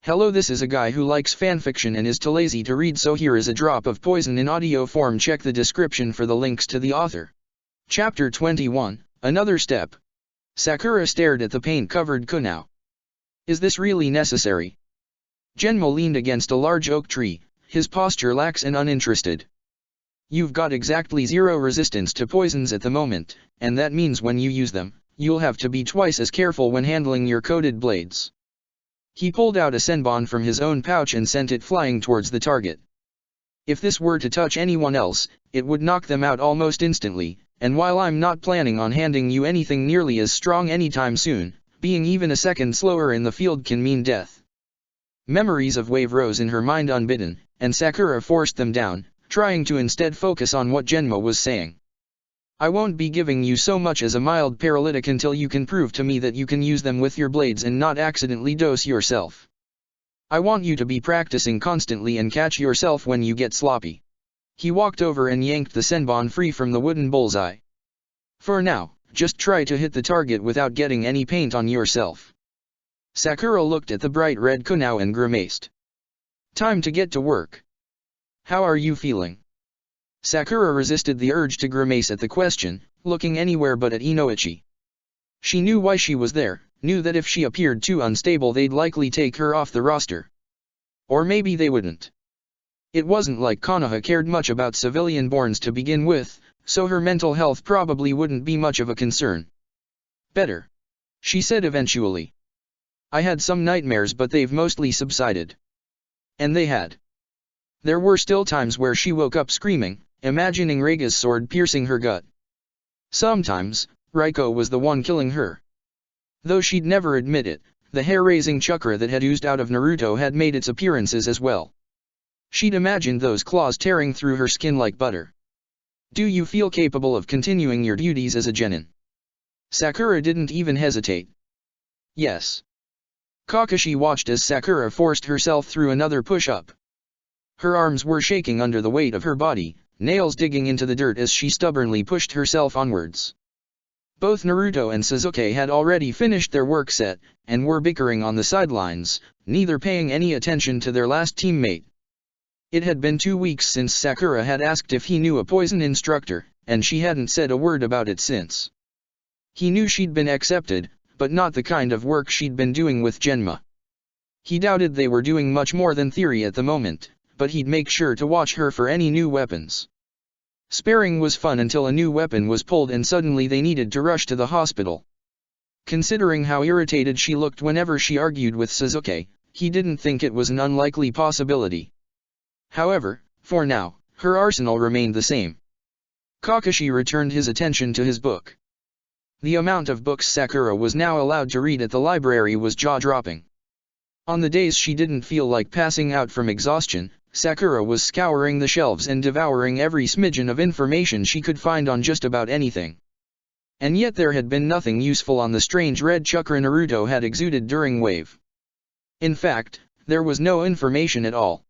Hello, this is a guy who likes fanfiction and is too lazy to read, so here is a drop of poison in audio form. Check the description for the links to the author. Chapter 21, Another Step. Sakura stared at the paint-covered Kunao. Is this really necessary? Genma leaned against a large oak tree, his posture lax and uninterested. You've got exactly zero resistance to poisons at the moment, and that means when you use them, you'll have to be twice as careful when handling your coated blades. He pulled out a senbon from his own pouch and sent it flying towards the target. If this were to touch anyone else, it would knock them out almost instantly, and while I'm not planning on handing you anything nearly as strong anytime soon, being even a second slower in the field can mean death. Memories of Wave rose in her mind unbidden, and Sakura forced them down, trying to instead focus on what Genma was saying. I won't be giving you so much as a mild paralytic until you can prove to me that you can use them with your blades and not accidentally dose yourself. I want you to be practicing constantly and catch yourself when you get sloppy. He walked over and yanked the senbon free from the wooden bullseye. For now, just try to hit the target without getting any paint on yourself. Sakura looked at the bright red Kunao and grimaced. Time to get to work. How are you feeling? Sakura resisted the urge to grimace at the question, looking anywhere but at Inoichi. She knew why she was there, knew that if she appeared too unstable they'd likely take her off the roster. Or maybe they wouldn't. It wasn't like Konoha cared much about civilian-borns to begin with, so her mental health probably wouldn't be much of a concern. Better. She said eventually. I had some nightmares but they've mostly subsided. And they had. There were still times where she woke up screaming, imagining Reiga's sword piercing her gut. Sometimes, Raiko was the one killing her. Though she'd never admit it, the hair-raising chakra that had oozed out of Naruto had made its appearances as well. She'd imagined those claws tearing through her skin like butter. Do you feel capable of continuing your duties as a genin? Sakura didn't even hesitate. Yes. Kakashi watched as Sakura forced herself through another push-up. Her arms were shaking under the weight of her body, nails digging into the dirt as she stubbornly pushed herself onwards. Both Naruto and Sasuke had already finished their work set, and were bickering on the sidelines, neither paying any attention to their last teammate. It had been 2 weeks since Sakura had asked if he knew a poison instructor, and she hadn't said a word about it since. He knew she'd been accepted, but not the kind of work she'd been doing with Genma. He doubted they were doing much more than theory at the moment, but he'd make sure to watch her for any new weapons. Sparring was fun until a new weapon was pulled and suddenly they needed to rush to the hospital. Considering how irritated she looked whenever she argued with Sasuke, he didn't think it was an unlikely possibility. However, for now, her arsenal remained the same. Kakashi returned his attention to his book. The amount of books Sakura was now allowed to read at the library was jaw-dropping. On the days she didn't feel like passing out from exhaustion, Sakura was scouring the shelves and devouring every smidgen of information she could find on just about anything. And yet there had been nothing useful on the strange red chakra Naruto had exuded during Wave. In fact, there was no information at all.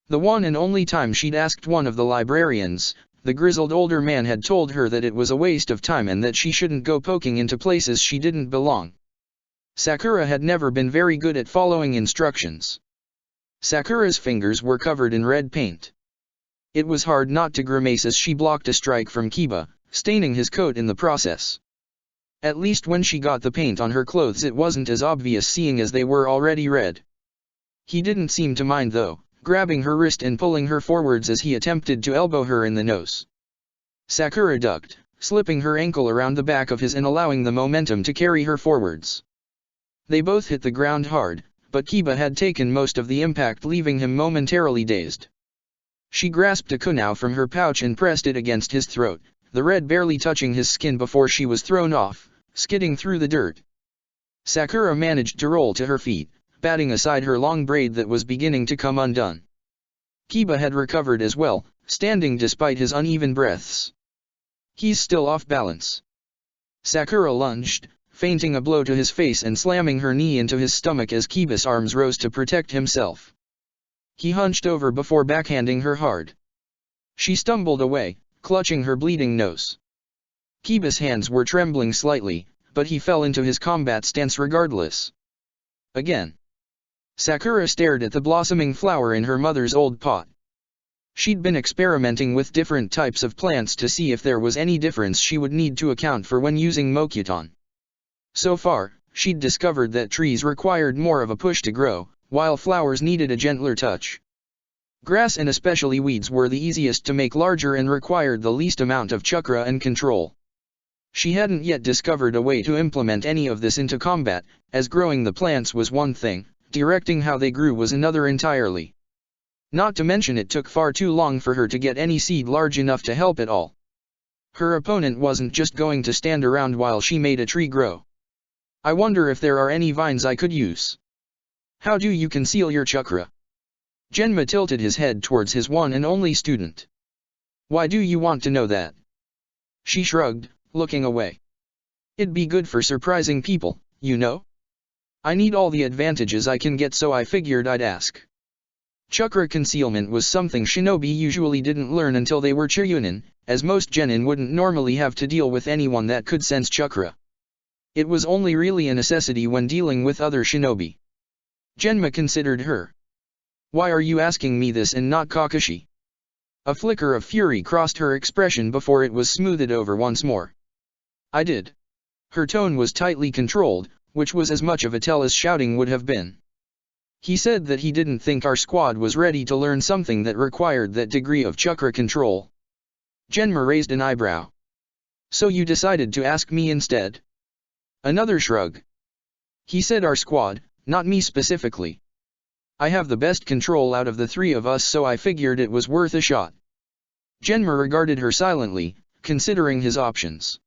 The one and only time she'd asked one of the librarians, the grizzled older man had told her that it was a waste of time and that she shouldn't go poking into places she didn't belong. Sakura had never been very good at following instructions. Sakura's fingers were covered in red paint. It was hard not to grimace as she blocked a strike from Kiba, staining his coat in the process. At least when she got the paint on her clothes it wasn't as obvious seeing as they were already red. He didn't seem to mind though, grabbing her wrist and pulling her forwards as he attempted to elbow her in the nose. Sakura ducked, slipping her ankle around the back of his and allowing the momentum to carry her forwards. They both hit the ground hard, but Kiba had taken most of the impact, leaving him momentarily dazed. She grasped a kunao from her pouch and pressed it against his throat, the red barely touching his skin before she was thrown off, skidding through the dirt. Sakura managed to roll to her feet, batting aside her long braid that was beginning to come undone. Kiba had recovered as well, standing despite his uneven breaths. He's still off balance. Sakura lunged, feinting a blow to his face and slamming her knee into his stomach as Kiba's arms rose to protect himself. He hunched over before backhanding her hard. She stumbled away, clutching her bleeding nose. Kiba's hands were trembling slightly, but he fell into his combat stance regardless. Again. Sakura stared at the blossoming flower in her mother's old pot. She'd been experimenting with different types of plants to see if there was any difference she would need to account for when using Mokuton. So far, she'd discovered that trees required more of a push to grow, while flowers needed a gentler touch. Grass and especially weeds were the easiest to make larger and required the least amount of chakra and control. She hadn't yet discovered a way to implement any of this into combat, as growing the plants was one thing, directing how they grew was another entirely. Not to mention it took far too long for her to get any seed large enough to help at all. Her opponent wasn't just going to stand around while she made a tree grow. I wonder if there are any vines I could use. How do you conceal your chakra? Genma tilted his head towards his one and only student. Why do you want to know that? She shrugged, looking away. It'd be good for surprising people, you know? I need all the advantages I can get, so I figured I'd ask. Chakra concealment was something shinobi usually didn't learn until they were Chunin, as most genin wouldn't normally have to deal with anyone that could sense chakra. It was only really a necessity when dealing with other shinobi. Genma considered her. Why are you asking me this and not Kakashi? A flicker of fury crossed her expression before it was smoothed over once more. I did. Her tone was tightly controlled, which was as much of a tell as shouting would have been. He said that he didn't think our squad was ready to learn something that required that degree of chakra control. Genma raised an eyebrow. So you decided to ask me instead? Another shrug. He said our squad, not me specifically. I have the best control out of the three of us, so I figured it was worth a shot. Genma regarded her silently, considering his options.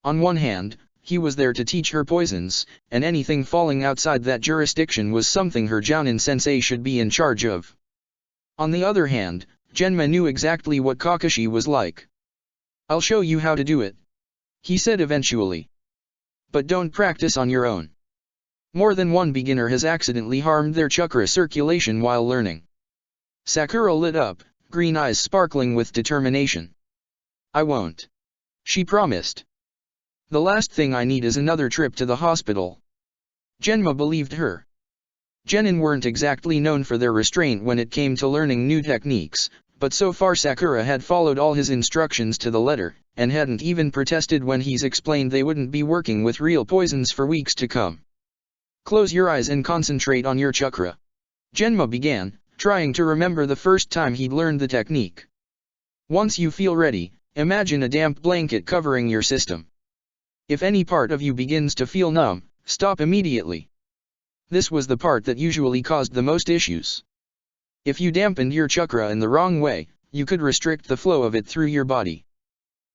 On one hand, he was there to teach her poisons, and anything falling outside that jurisdiction was something her Jounin sensei should be in charge of. On the other hand, Genma knew exactly what Kakashi was like. I'll show you how to do it, he said eventually. But don't practice on your own. More than one beginner has accidentally harmed their chakra circulation while learning. Sakura lit up, green eyes sparkling with determination. I won't. She promised. The last thing I need is another trip to the hospital. Genma believed her. Genin weren't exactly known for their restraint when it came to learning new techniques, but so far Sakura had followed all his instructions to the letter, and hadn't even protested when he's explained they wouldn't be working with real poisons for weeks to come. Close your eyes and concentrate on your chakra. Genma began, trying to remember the first time he'd learned the technique. Once you feel ready, imagine a damp blanket covering your system. If any part of you begins to feel numb, stop immediately. This was the part that usually caused the most issues. If you dampened your chakra in the wrong way, you could restrict the flow of it through your body.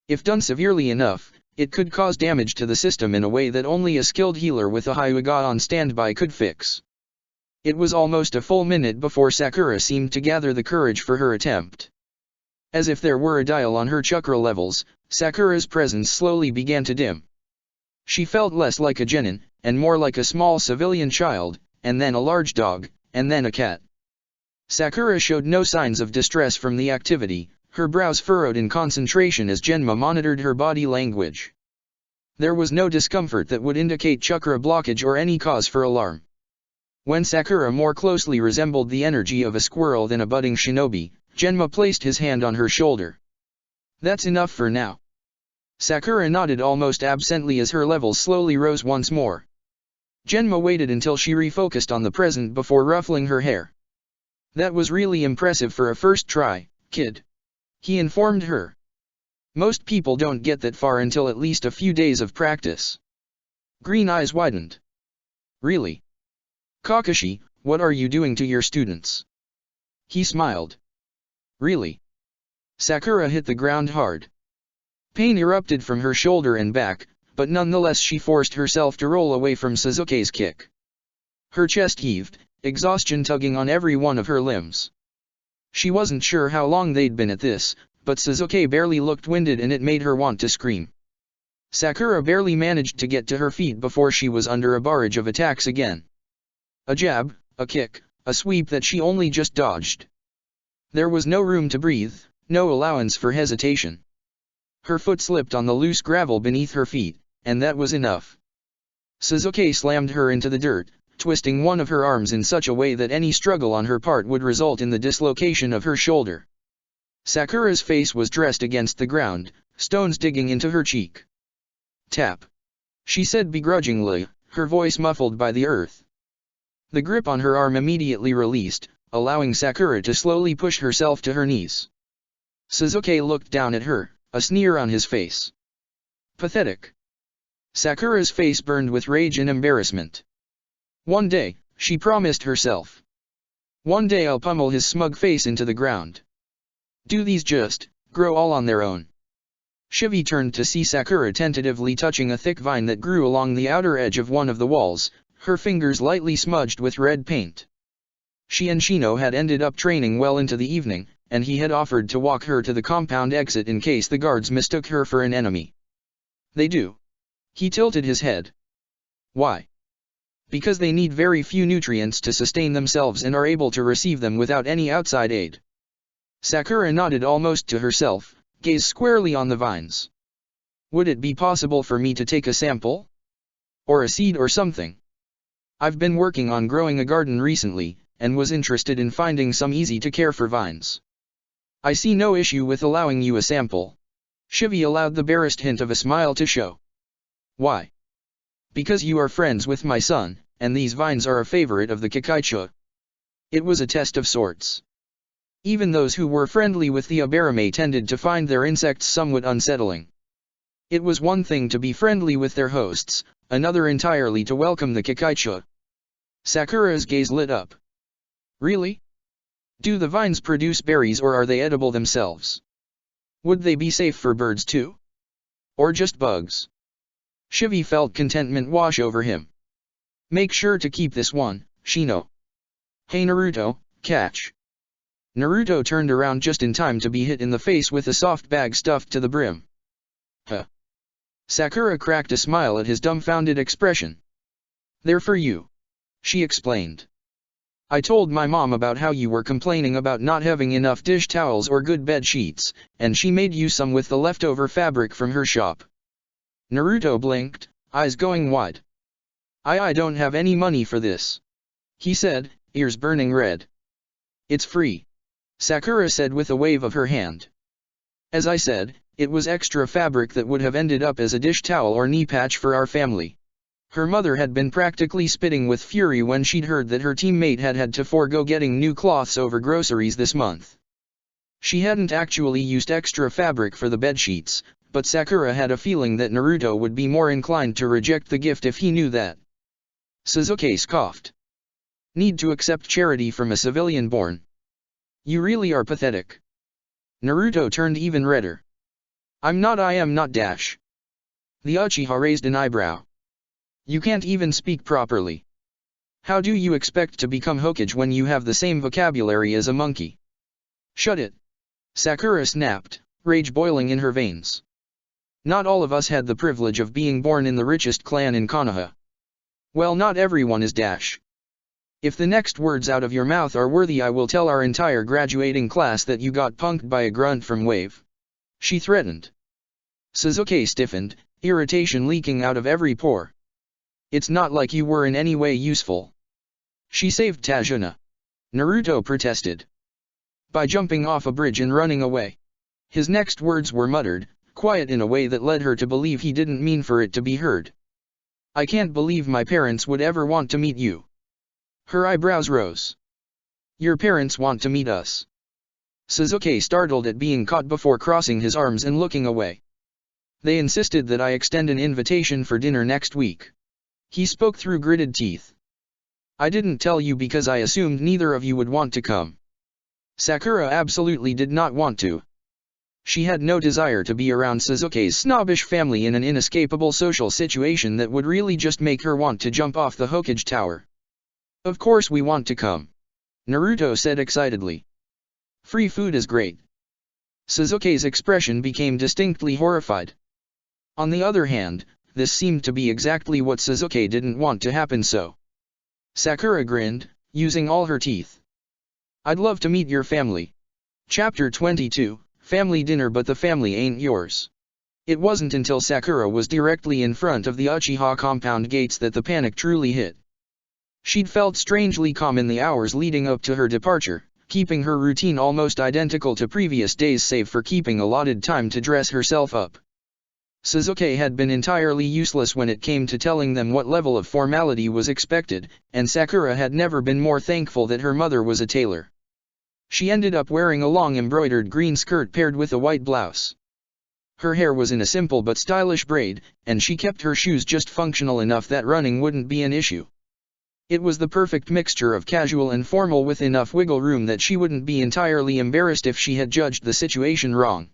If done severely enough, it could cause damage to the system in a way that only a skilled healer with a Hyuga on standby could fix. It was almost a full minute before Sakura seemed to gather the courage for her attempt. As if there were a dial on her chakra levels, Sakura's presence slowly began to dim. She felt less like a genin, and more like a small civilian child, and then a large dog, and then a cat. Sakura showed no signs of distress from the activity, her brows furrowed in concentration as Genma monitored her body language. There was no discomfort that would indicate chakra blockage or any cause for alarm. When Sakura more closely resembled the energy of a squirrel than a budding shinobi, Genma placed his hand on her shoulder. That's enough for now. Sakura nodded almost absently as her levels slowly rose once more. Genma waited until she refocused on the present before ruffling her hair. That was really impressive for a first try, kid. He informed her. Most people don't get that far until at least a few days of practice. Green eyes widened. Really? Kakashi, what are you doing to your students? He smiled. Really? Sakura hit the ground hard. Pain erupted from her shoulder and back, but nonetheless she forced herself to roll away from Sasuke's kick. Her chest heaved, exhaustion tugging on every one of her limbs. She wasn't sure how long they'd been at this, but Sasuke barely looked winded and it made her want to scream. Sakura barely managed to get to her feet before she was under a barrage of attacks again. A jab, a kick, a sweep that she only just dodged. There was no room to breathe, no allowance for hesitation. Her foot slipped on the loose gravel beneath her feet, and that was enough. Sasuke slammed her into the dirt, twisting one of her arms in such a way that any struggle on her part would result in the dislocation of her shoulder. Sakura's face was dressed against the ground, stones digging into her cheek. "Tap," she said begrudgingly, her voice muffled by the earth. The grip on her arm immediately released, allowing Sakura to slowly push herself to her knees. Sasuke looked down at her, a sneer on his face. Pathetic. Sakura's face burned with rage and embarrassment. One day, she promised herself. One day I'll pummel his smug face into the ground. Do these just grow all on their own? Shivi turned to see Sakura tentatively touching a thick vine that grew along the outer edge of one of the walls, her fingers lightly smudged with red paint. She and Shino had ended up training well into the evening, and he had offered to walk her to the compound exit in case the guards mistook her for an enemy. They do. He tilted his head. Why? Because they need very few nutrients to sustain themselves and are able to receive them without any outside aid. Sakura nodded almost to herself, gazed squarely on the vines. Would it be possible for me to take a sample? Or a seed or something? I've been working on growing a garden recently, and was interested in finding some easy-to-care-for vines. I see no issue with allowing you a sample. Shivi allowed the barest hint of a smile to show. Why? Because you are friends with my son, and these vines are a favorite of the Kakaicha. It was a test of sorts. Even those who were friendly with the Abarame tended to find their insects somewhat unsettling. It was one thing to be friendly with their hosts, another entirely to welcome the Kakaicha. Sakura's gaze lit up. Really? Do the vines produce berries or are they edible themselves? Would they be safe for birds too? Or just bugs? Shivi felt contentment wash over him. Make sure to keep this one, Shino. Hey Naruto, catch. Naruto turned around just in time to be hit in the face with a soft bag stuffed to the brim. Huh. Sakura cracked a smile at his dumbfounded expression. They're for you. She explained. I told my mom about how you were complaining about not having enough dish towels or good bed sheets, and she made you some with the leftover fabric from her shop. Naruto blinked, eyes going wide. I don't have any money for this. He said, ears burning red. It's free. Sakura said with a wave of her hand. As I said, it was extra fabric that would have ended up as a dish towel or knee patch for our family. Her mother had been practically spitting with fury when she'd heard that her teammate had had to forego getting new cloths over groceries this month. She hadn't actually used extra fabric for the bedsheets, but Sakura had a feeling that Naruto would be more inclined to reject the gift if he knew that. Sasuke scoffed. Need to accept charity from a civilian born. You really are pathetic. Naruto turned even redder. I am not dash. The Uchiha raised an eyebrow. You can't even speak properly. How do you expect to become Hokage when you have the same vocabulary as a monkey? Shut it. Sakura snapped, rage boiling in her veins. Not all of us had the privilege of being born in the richest clan in Konoha. Well, not everyone is dash. If the next words out of your mouth are worthy, I will tell our entire graduating class that you got punked by a grunt from Wave. She threatened. Sasuke stiffened, irritation leaking out of every pore. It's not like you were in any way useful. She saved Tajuna. Naruto protested. By jumping off a bridge and running away. His next words were muttered, quiet in a way that led her to believe he didn't mean for it to be heard. I can't believe my parents would ever want to meet you. Her eyebrows rose. Your parents want to meet us. Sasuke startled at being caught before crossing his arms and looking away. They insisted that I extend an invitation for dinner next week. He spoke through gritted teeth. I didn't tell you because I assumed neither of you would want to come. Sakura absolutely did not want to. She had no desire to be around Sasuke's snobbish family in an inescapable social situation that would really just make her want to jump off the Hokage tower. Of course we want to come. Naruto said excitedly. Free food is great. Sasuke's expression became distinctly horrified. On the other hand, this seemed to be exactly what Sasuke didn't want to happen, so. Sakura grinned, using all her teeth. I'd love to meet your family. Chapter 22, Family Dinner, but the family ain't yours. It wasn't until Sakura was directly in front of the Uchiha compound gates that the panic truly hit. She'd felt strangely calm in the hours leading up to her departure, keeping her routine almost identical to previous days save for keeping allotted time to dress herself up. Suzuki had been entirely useless when it came to telling them what level of formality was expected, and Sakura had never been more thankful that her mother was a tailor. She ended up wearing a long embroidered green skirt paired with a white blouse. Her hair was in a simple but stylish braid, and she kept her shoes just functional enough that running wouldn't be an issue. It was the perfect mixture of casual and formal with enough wiggle room that she wouldn't be entirely embarrassed if she had judged the situation wrong.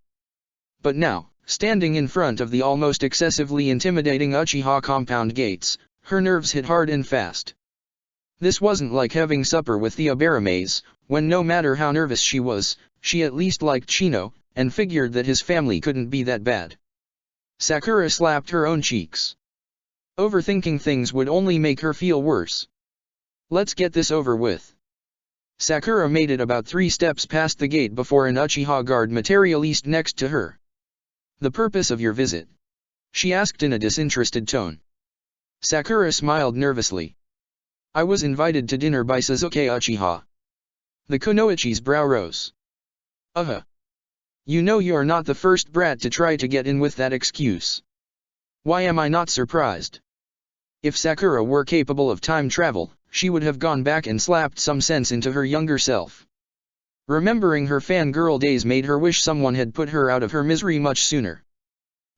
But now, standing in front of the almost excessively intimidating Uchiha compound gates, her nerves hit hard and fast. This wasn't like having supper with the Aberamaze, when no matter how nervous she was, she at least liked Shino, and figured that his family couldn't be that bad. Sakura slapped her own cheeks. Overthinking things would only make her feel worse. Let's get this over with. Sakura made it about 3 steps past the gate before an Uchiha guard materialized next to her. The purpose of your visit? She asked in a disinterested tone. Sakura smiled nervously. I was invited to dinner by Suzuki Uchiha. The kunoichi's brow rose. You know you're not the first brat to try to get in with that excuse. Why am I not surprised? If Sakura were capable of time travel, she would have gone back and slapped some sense into her younger self. Remembering her fangirl days made her wish someone had put her out of her misery much sooner.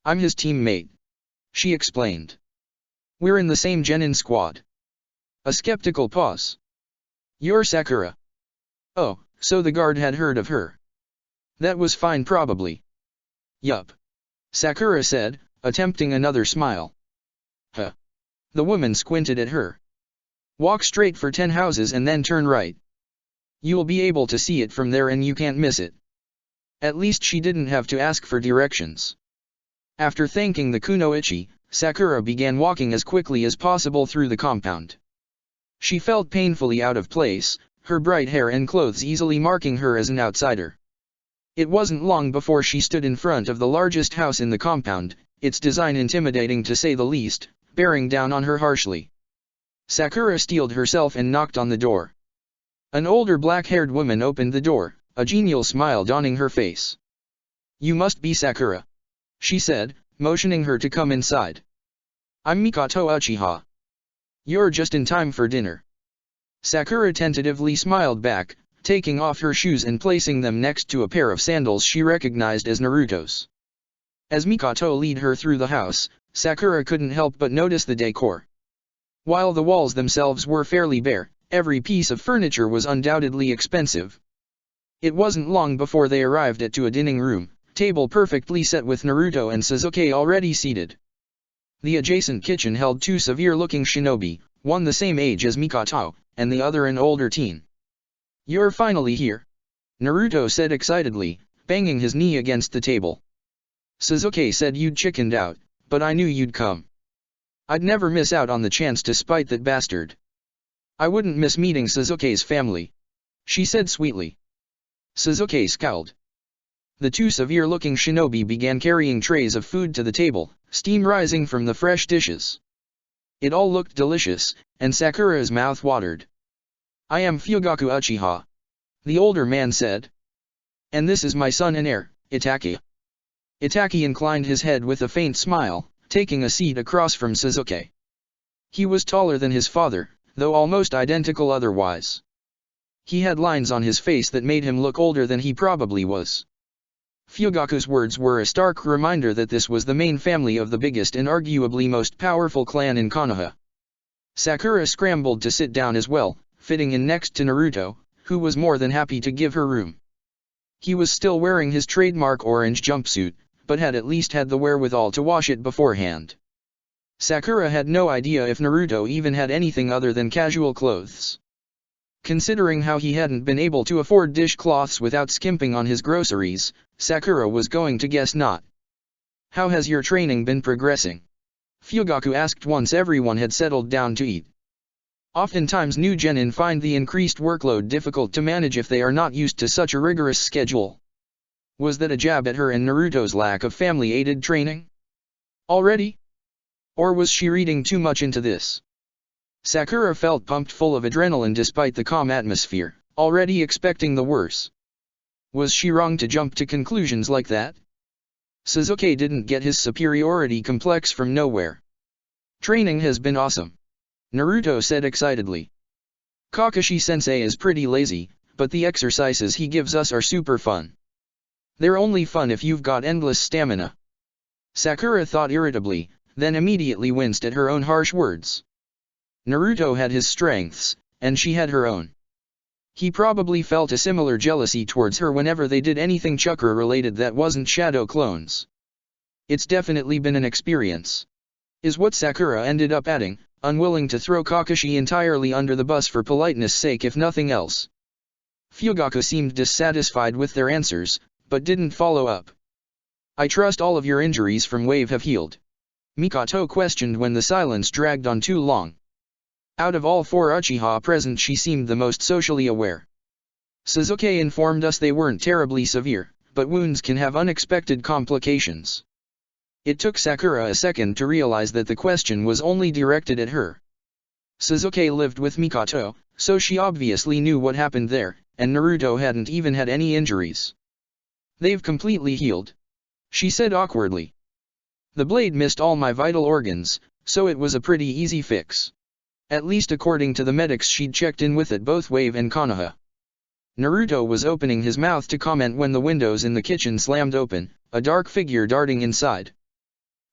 I'm his teammate, she explained. We're in the same genin squad. A skeptical pause. You're Sakura. Oh, so the guard had heard of her. That was fine probably. Yup. Sakura said, attempting another smile. Huh. The woman squinted at her. Walk straight for 10 houses and then turn right. You'll be able to see it from there and you can't miss it. At least she didn't have to ask for directions. After thanking the kunoichi, Sakura began walking as quickly as possible through the compound. She felt painfully out of place, her bright hair and clothes easily marking her as an outsider. It wasn't long before she stood in front of the largest house in the compound, its design intimidating to say the least, bearing down on her harshly. Sakura steeled herself and knocked on the door. An older black-haired woman opened the door, a genial smile dawning her face. You must be Sakura, she said, motioning her to come inside. I'm Mikoto Uchiha. You're just in time for dinner. Sakura tentatively smiled back, taking off her shoes and placing them next to a pair of sandals she recognized as Naruto's. As Mikoto led her through the house, Sakura couldn't help but notice the decor. While the walls themselves were fairly bare, every piece of furniture was undoubtedly expensive. It wasn't long before they arrived at a dining room, table perfectly set with Naruto and Suzuki already seated. The adjacent kitchen held 2 severe-looking shinobi, one the same age as Mikoto, and the other an older teen. You're finally here, Naruto said excitedly, banging his knee against the table. Suzuki said you'd chickened out, but I knew you'd come. I'd never miss out on the chance to spite that bastard. I wouldn't miss meeting Suzuki's family, she said sweetly. Suzuki scowled. The 2 severe-looking shinobi began carrying trays of food to the table, steam rising from the fresh dishes. It all looked delicious, and Sakura's mouth watered. I am Fugaku Uchiha, the older man said. And this is my son and heir, Itaki. Itaki inclined his head with a faint smile, taking a seat across from Suzuki. He was taller than his father, though almost identical otherwise. He had lines on his face that made him look older than he probably was. Fugaku's words were a stark reminder that this was the main family of the biggest and arguably most powerful clan in Konoha. Sakura scrambled to sit down as well, fitting in next to Naruto, who was more than happy to give her room. He was still wearing his trademark orange jumpsuit, but had at least had the wherewithal to wash it beforehand. Sakura had no idea if Naruto even had anything other than casual clothes. Considering how he hadn't been able to afford dishcloths without skimping on his groceries, Sakura was going to guess not. How has your training been progressing? Fugaku asked once everyone had settled down to eat. Oftentimes new genin find the increased workload difficult to manage if they are not used to such a rigorous schedule. Was that a jab at her and Naruto's lack of family-aided training? Already? Or was she reading too much into this? Sakura felt pumped full of adrenaline despite the calm atmosphere, already expecting the worst. Was she wrong to jump to conclusions like that? Sasuke didn't get his superiority complex from nowhere. Training has been awesome, Naruto said excitedly. Kakashi-sensei is pretty lazy, but the exercises he gives us are super fun. They're only fun if you've got endless stamina. Sakura thought irritably, then immediately winced at her own harsh words. Naruto had his strengths, and she had her own. He probably felt a similar jealousy towards her whenever they did anything chakra-related that wasn't shadow clones. It's definitely been an experience, is what Sakura ended up adding, unwilling to throw Kakashi entirely under the bus for politeness' sake if nothing else. Fugaku seemed dissatisfied with their answers, but didn't follow up. I trust all of your injuries from Wave have healed? Mikoto questioned when the silence dragged on too long. Out of all four Uchiha present, she seemed the most socially aware. Sasuke informed us they weren't terribly severe, but wounds can have unexpected complications. It took Sakura a second to realize that the question was only directed at her. Sasuke lived with Mikoto, so she obviously knew what happened there, and Naruto hadn't even had any injuries. They've completely healed, she said awkwardly. The blade missed all my vital organs, so it was a pretty easy fix. At least according to the medics she'd checked in with at both Wave and Konoha. Naruto was opening his mouth to comment when the windows in the kitchen slammed open, a dark figure darting inside.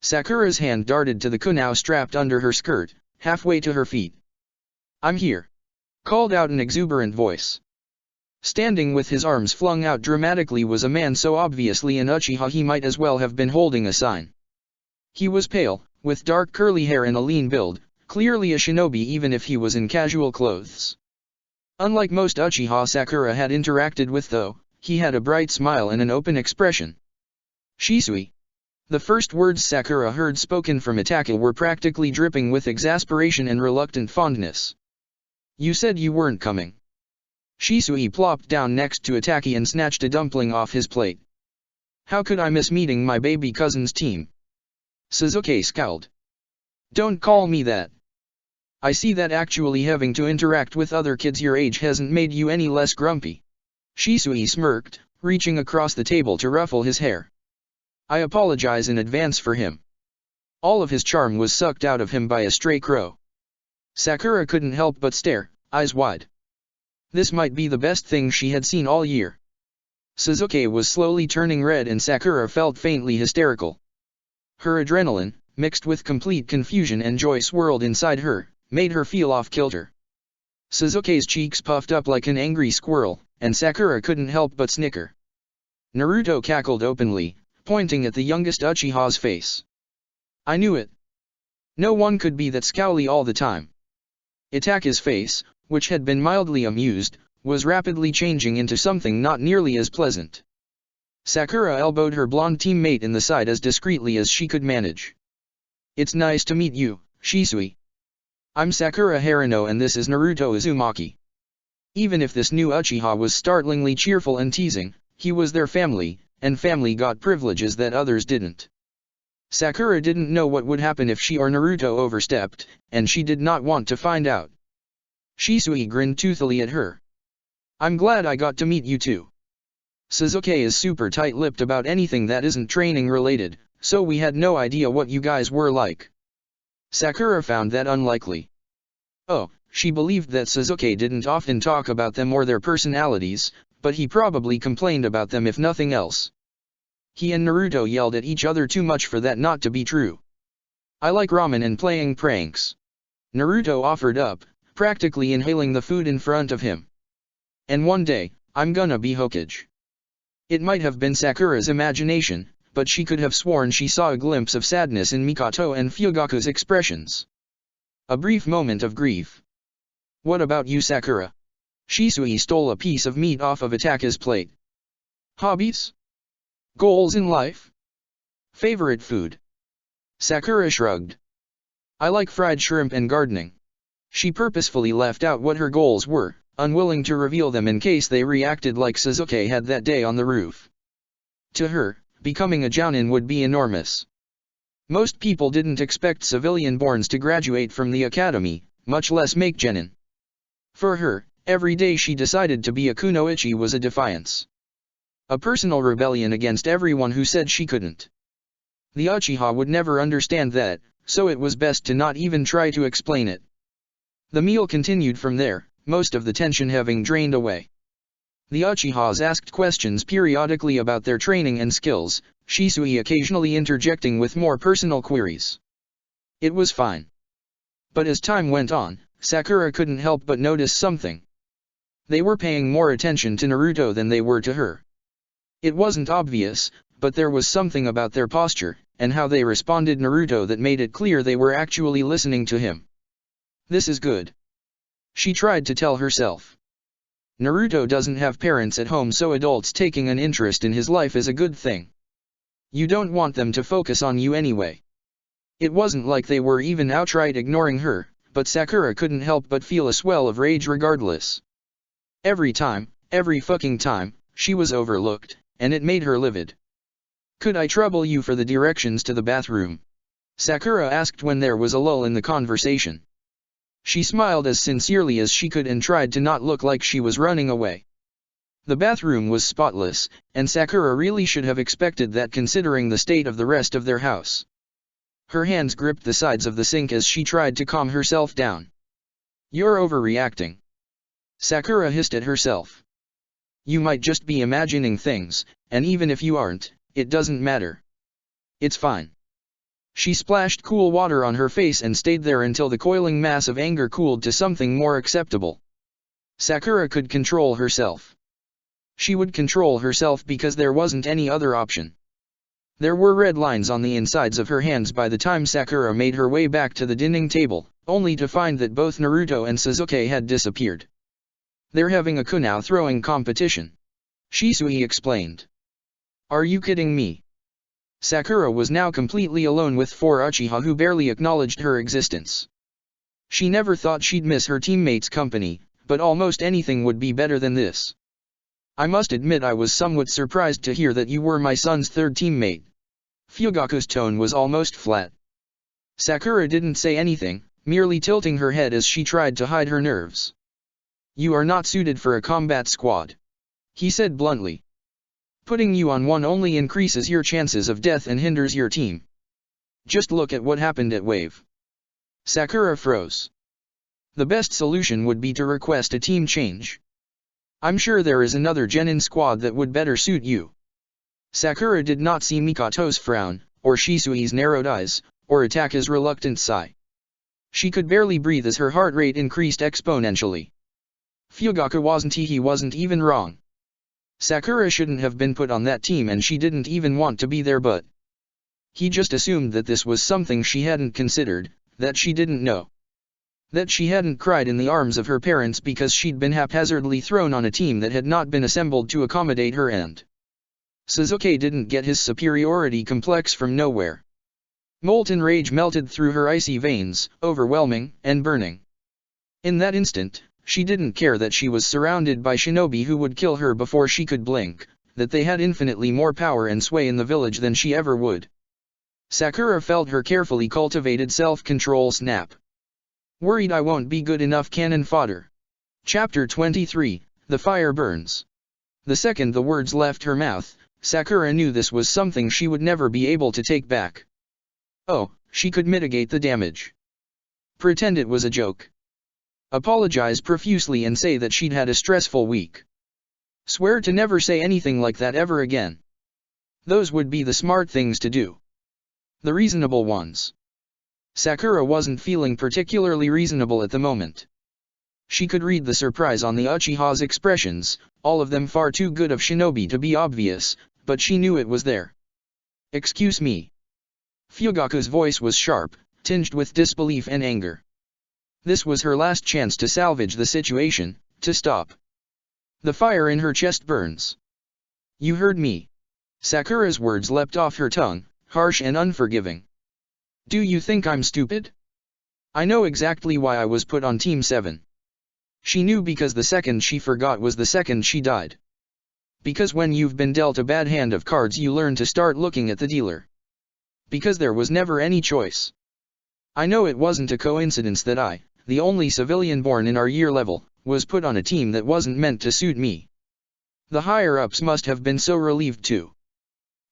Sakura's hand darted to the kunai strapped under her skirt, halfway to her feet. I'm here, called out an exuberant voice. Standing with his arms flung out dramatically was a man so obviously an Uchiha he might as well have been holding a sign. He was pale, with dark curly hair and a lean build, clearly a shinobi even if he was in casual clothes. Unlike most Uchiha Sakura had interacted with though, he had a bright smile and an open expression. Shisui. The first words Sakura heard spoken from Itachi were practically dripping with exasperation and reluctant fondness. You said you weren't coming. Shisui plopped down next to Itachi and snatched a dumpling off his plate. How could I miss meeting my baby cousin's team? Sasuke scowled. Don't call me that. I see that actually having to interact with other kids your age hasn't made you any less grumpy. Shisui smirked, reaching across the table to ruffle his hair. I apologize in advance for him. All of his charm was sucked out of him by a stray crow. Sakura couldn't help but stare, eyes wide. This might be the best thing she had seen all year. Sasuke was slowly turning red and Sakura felt faintly hysterical. Her adrenaline, mixed with complete confusion and joy swirled inside her, made her feel off-kilter. Sasuke's cheeks puffed up like an angry squirrel, and Sakura couldn't help but snicker. Naruto cackled openly, pointing at the youngest Uchiha's face. I knew it. No one could be that scowly all the time. Itachi's face, which had been mildly amused, was rapidly changing into something not nearly as pleasant. Sakura elbowed her blonde teammate in the side as discreetly as she could manage. It's nice to meet you, Shisui. I'm Sakura Haruno and this is Naruto Uzumaki. Even if this new Uchiha was startlingly cheerful and teasing, he was their family, and family got privileges that others didn't. Sakura didn't know what would happen if she or Naruto overstepped, and she did not want to find out. Shisui grinned toothily at her. I'm glad I got to meet you too. Sasuke is super tight-lipped about anything that isn't training related, so we had no idea what you guys were like. Sakura found that unlikely. Oh, she believed that Sasuke didn't often talk about them or their personalities, but he probably complained about them if nothing else. He and Naruto yelled at each other too much for that not to be true. I like ramen and playing pranks. Naruto offered up, practically inhaling the food in front of him. And one day, I'm gonna be Hokage. It might have been Sakura's imagination, but she could have sworn she saw a glimpse of sadness in Mikoto and Fugaku's expressions. A brief moment of grief. What about you, Sakura? Shisui stole a piece of meat off of Itachi's plate. Hobbies? Goals in life? Favorite food? Sakura shrugged. I like fried shrimp and gardening. She purposefully left out what her goals were, unwilling to reveal them in case they reacted like Sasuke had that day on the roof. To her, becoming a jounin would be enormous. Most people didn't expect civilian-borns to graduate from the academy, much less make genin. For her, every day she decided to be a kunoichi was a defiance. A personal rebellion against everyone who said she couldn't. The Uchiha would never understand that, so it was best to not even try to explain it. The meal continued from there, most of the tension having drained away. The Uchihas asked questions periodically about their training and skills, Shisui occasionally interjecting with more personal queries. It was fine. But as time went on, Sakura couldn't help but notice something. They were paying more attention to Naruto than they were to her. It wasn't obvious, but there was something about their posture, and how they responded Naruto that made it clear they were actually listening to him. This is good. She tried to tell herself. Naruto doesn't have parents at home, so adults taking an interest in his life is a good thing. You don't want them to focus on you anyway. It wasn't like they were even outright ignoring her, but Sakura couldn't help but feel a swell of rage regardless. Every fucking time, she was overlooked, and it made her livid. Could I trouble you for the directions to the bathroom? Sakura asked when there was a lull in the conversation. She smiled as sincerely as she could and tried to not look like she was running away. The bathroom was spotless, and Sakura really should have expected that considering the state of the rest of their house. Her hands gripped the sides of the sink as she tried to calm herself down. You're overreacting. Sakura hissed at herself. You might just be imagining things, and even if you aren't, it doesn't matter. It's fine. She splashed cool water on her face and stayed there until the coiling mass of anger cooled to something more acceptable. Sakura could control herself. She would control herself because there wasn't any other option. There were red lines on the insides of her hands by the time Sakura made her way back to the dining table, only to find that both Naruto and Sasuke had disappeared. They're having a kunao throwing competition. Shisui explained. Are you kidding me? Sakura was now completely alone with four Uchiha who barely acknowledged her existence. She never thought she'd miss her teammates' company, but almost anything would be better than this. I must admit I was somewhat surprised to hear that you were my son's third teammate. Fugaku's tone was almost flat. Sakura didn't say anything, merely tilting her head as she tried to hide her nerves. You are not suited for a combat squad. He said bluntly. Putting you on one only increases your chances of death and hinders your team. Just look at what happened at Wave. Sakura froze. The best solution would be to request a team change. I'm sure there is another genin squad that would better suit you. Sakura did not see Mikoto's frown, or Shisui's narrowed eyes, or Ataka's reluctant sigh. She could barely breathe as her heart rate increased exponentially. Fugaku wasn't even wrong. Sakura shouldn't have been put on that team and she didn't even want to be there, but he just assumed that this was something she hadn't considered, that she didn't know. That she hadn't cried in the arms of her parents because she'd been haphazardly thrown on a team that had not been assembled to accommodate her, and Sasuke didn't get his superiority complex from nowhere. Molten rage melted through her icy veins, overwhelming and burning. In that instant, she didn't care that she was surrounded by shinobi who would kill her before she could blink, that they had infinitely more power and sway in the village than she ever would. Sakura felt her carefully cultivated self-control snap. Worried I won't be good enough cannon fodder. Chapter 23, The Fire Burns. The second the words left her mouth, Sakura knew this was something she would never be able to take back. Oh, she could mitigate the damage. Pretend it was a joke. Apologize profusely and say that she'd had a stressful week. Swear to never say anything like that ever again. Those would be the smart things to do. The reasonable ones. Sakura wasn't feeling particularly reasonable at the moment. She could read the surprise on the Uchiha's expressions, all of them far too good of shinobi to be obvious, but she knew it was there. Excuse me. Fugaku's voice was sharp, tinged with disbelief and anger. This was her last chance to salvage the situation, to stop the fire in her chest burns. You heard me. Sakura's words leapt off her tongue, harsh and unforgiving. Do you think I'm stupid? I know exactly why I was put on Team 7. She knew because the second she forgot was the second she died. Because when you've been dealt a bad hand of cards you learn to start looking at the dealer. Because there was never any choice. I know it wasn't a coincidence that I, the only civilian born in our year level, was put on a team that wasn't meant to suit me. The higher-ups must have been so relieved too.